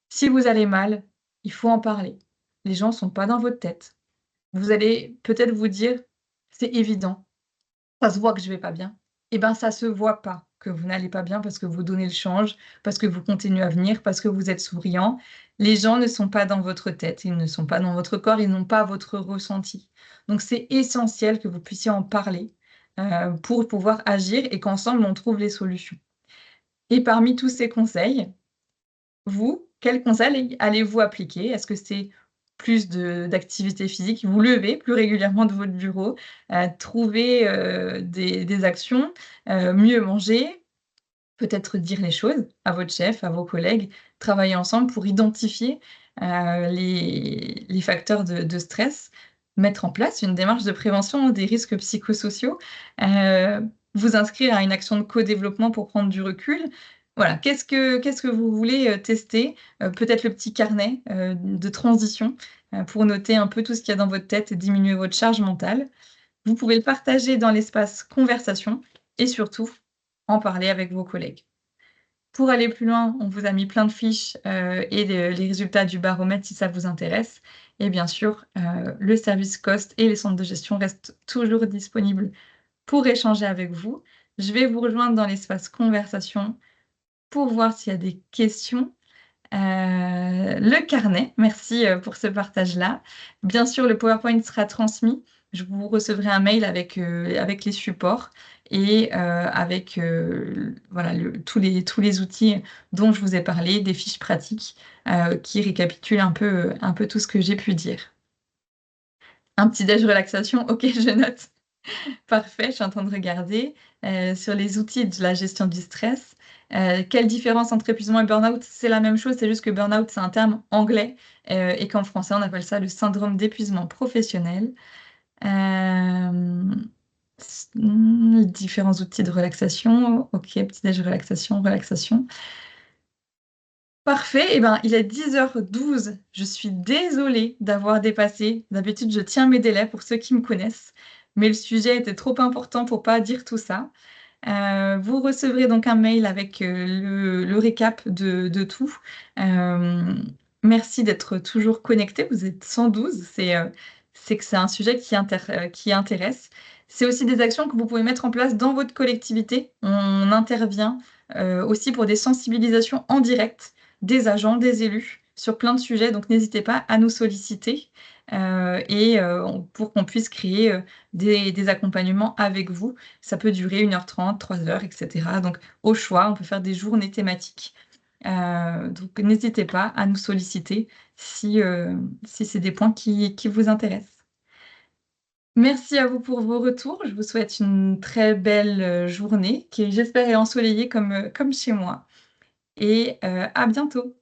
Si vous allez mal, il faut en parler. Les gens ne sont pas dans votre tête. Vous allez peut-être vous dire: «C'est évident, ça se voit que je vais pas bien». Et ben, ça se voit pas que vous n'allez pas bien parce que vous donnez le change, parce que vous continuez à venir, parce que vous êtes souriant. Les gens ne sont pas dans votre tête, ils ne sont pas dans votre corps, ils n'ont pas votre ressenti. Donc c'est essentiel que vous puissiez en parler, pour pouvoir agir et qu'ensemble on trouve les solutions. Et parmi tous ces conseils, vous, quels conseils allez-vous appliquer? Est-ce que c'est plus d'activité physique, vous levez plus régulièrement de votre bureau, trouver, des actions, mieux manger, Peut-être dire les choses à votre chef, à vos collègues, travailler ensemble pour identifier, les facteurs de stress, mettre en place une démarche de prévention des risques psychosociaux, vous inscrire à une action de co-développement pour prendre du recul. Voilà, qu'est-ce que vous voulez, tester? Peut-être le petit carnet, de transition, pour noter un peu tout ce qu'il y a dans votre tête et diminuer votre charge mentale. Vous pouvez le partager dans l'espace conversation et surtout en parler avec vos collègues. Pour aller plus loin, on vous a mis plein de fiches, et les résultats du baromètre si ça vous intéresse et bien sûr, le service Cost et les centres de gestion restent toujours disponibles pour échanger avec vous. Je vais vous rejoindre dans l'espace conversation pour voir s'il y a des questions. Le carnet, merci, pour ce partage-là. Bien sûr, le PowerPoint sera transmis. Vous recevrez un mail avec les supports et avec, voilà, tous les outils dont je vous ai parlé, des fiches pratiques, qui récapitulent un peu tout ce que j'ai pu dire. Un petit déj relaxation, OK, je note. Parfait, je suis en train de regarder, sur les outils de la gestion du stress. Quelle différence entre épuisement et burn-out? C'est la même chose, c'est juste que burn-out, c'est un terme anglais, et qu'en français, on appelle ça le syndrome d'épuisement professionnel. Différents outils de relaxation. OK, petit déj relaxation, relaxation. Parfait, et ben, il est 10h12. Je suis désolée d'avoir dépassé. D'habitude, je tiens mes délais pour ceux qui me connaissent, mais le sujet était trop important pour pas dire tout ça. Vous recevrez donc un mail avec, le récap de tout. Merci d'être toujours connectés. Vous êtes 112, c'est que c'est un sujet qui intéresse. C'est aussi des actions que vous pouvez mettre en place dans votre collectivité. On intervient, aussi pour des sensibilisations en direct des agents, des élus sur plein de sujets, donc n'hésitez pas à nous solliciter, et pour qu'on puisse créer, des accompagnements avec vous. Ça peut durer 1h30, 3 heures, et cetera. Donc au choix, on peut faire des journées thématiques. Donc n'hésitez pas à nous solliciter si c'est des points qui vous intéressent. Merci à vous pour vos retours. Je vous souhaite une très belle, journée qui, j'espère, est ensoleillée comme chez moi et à bientôt.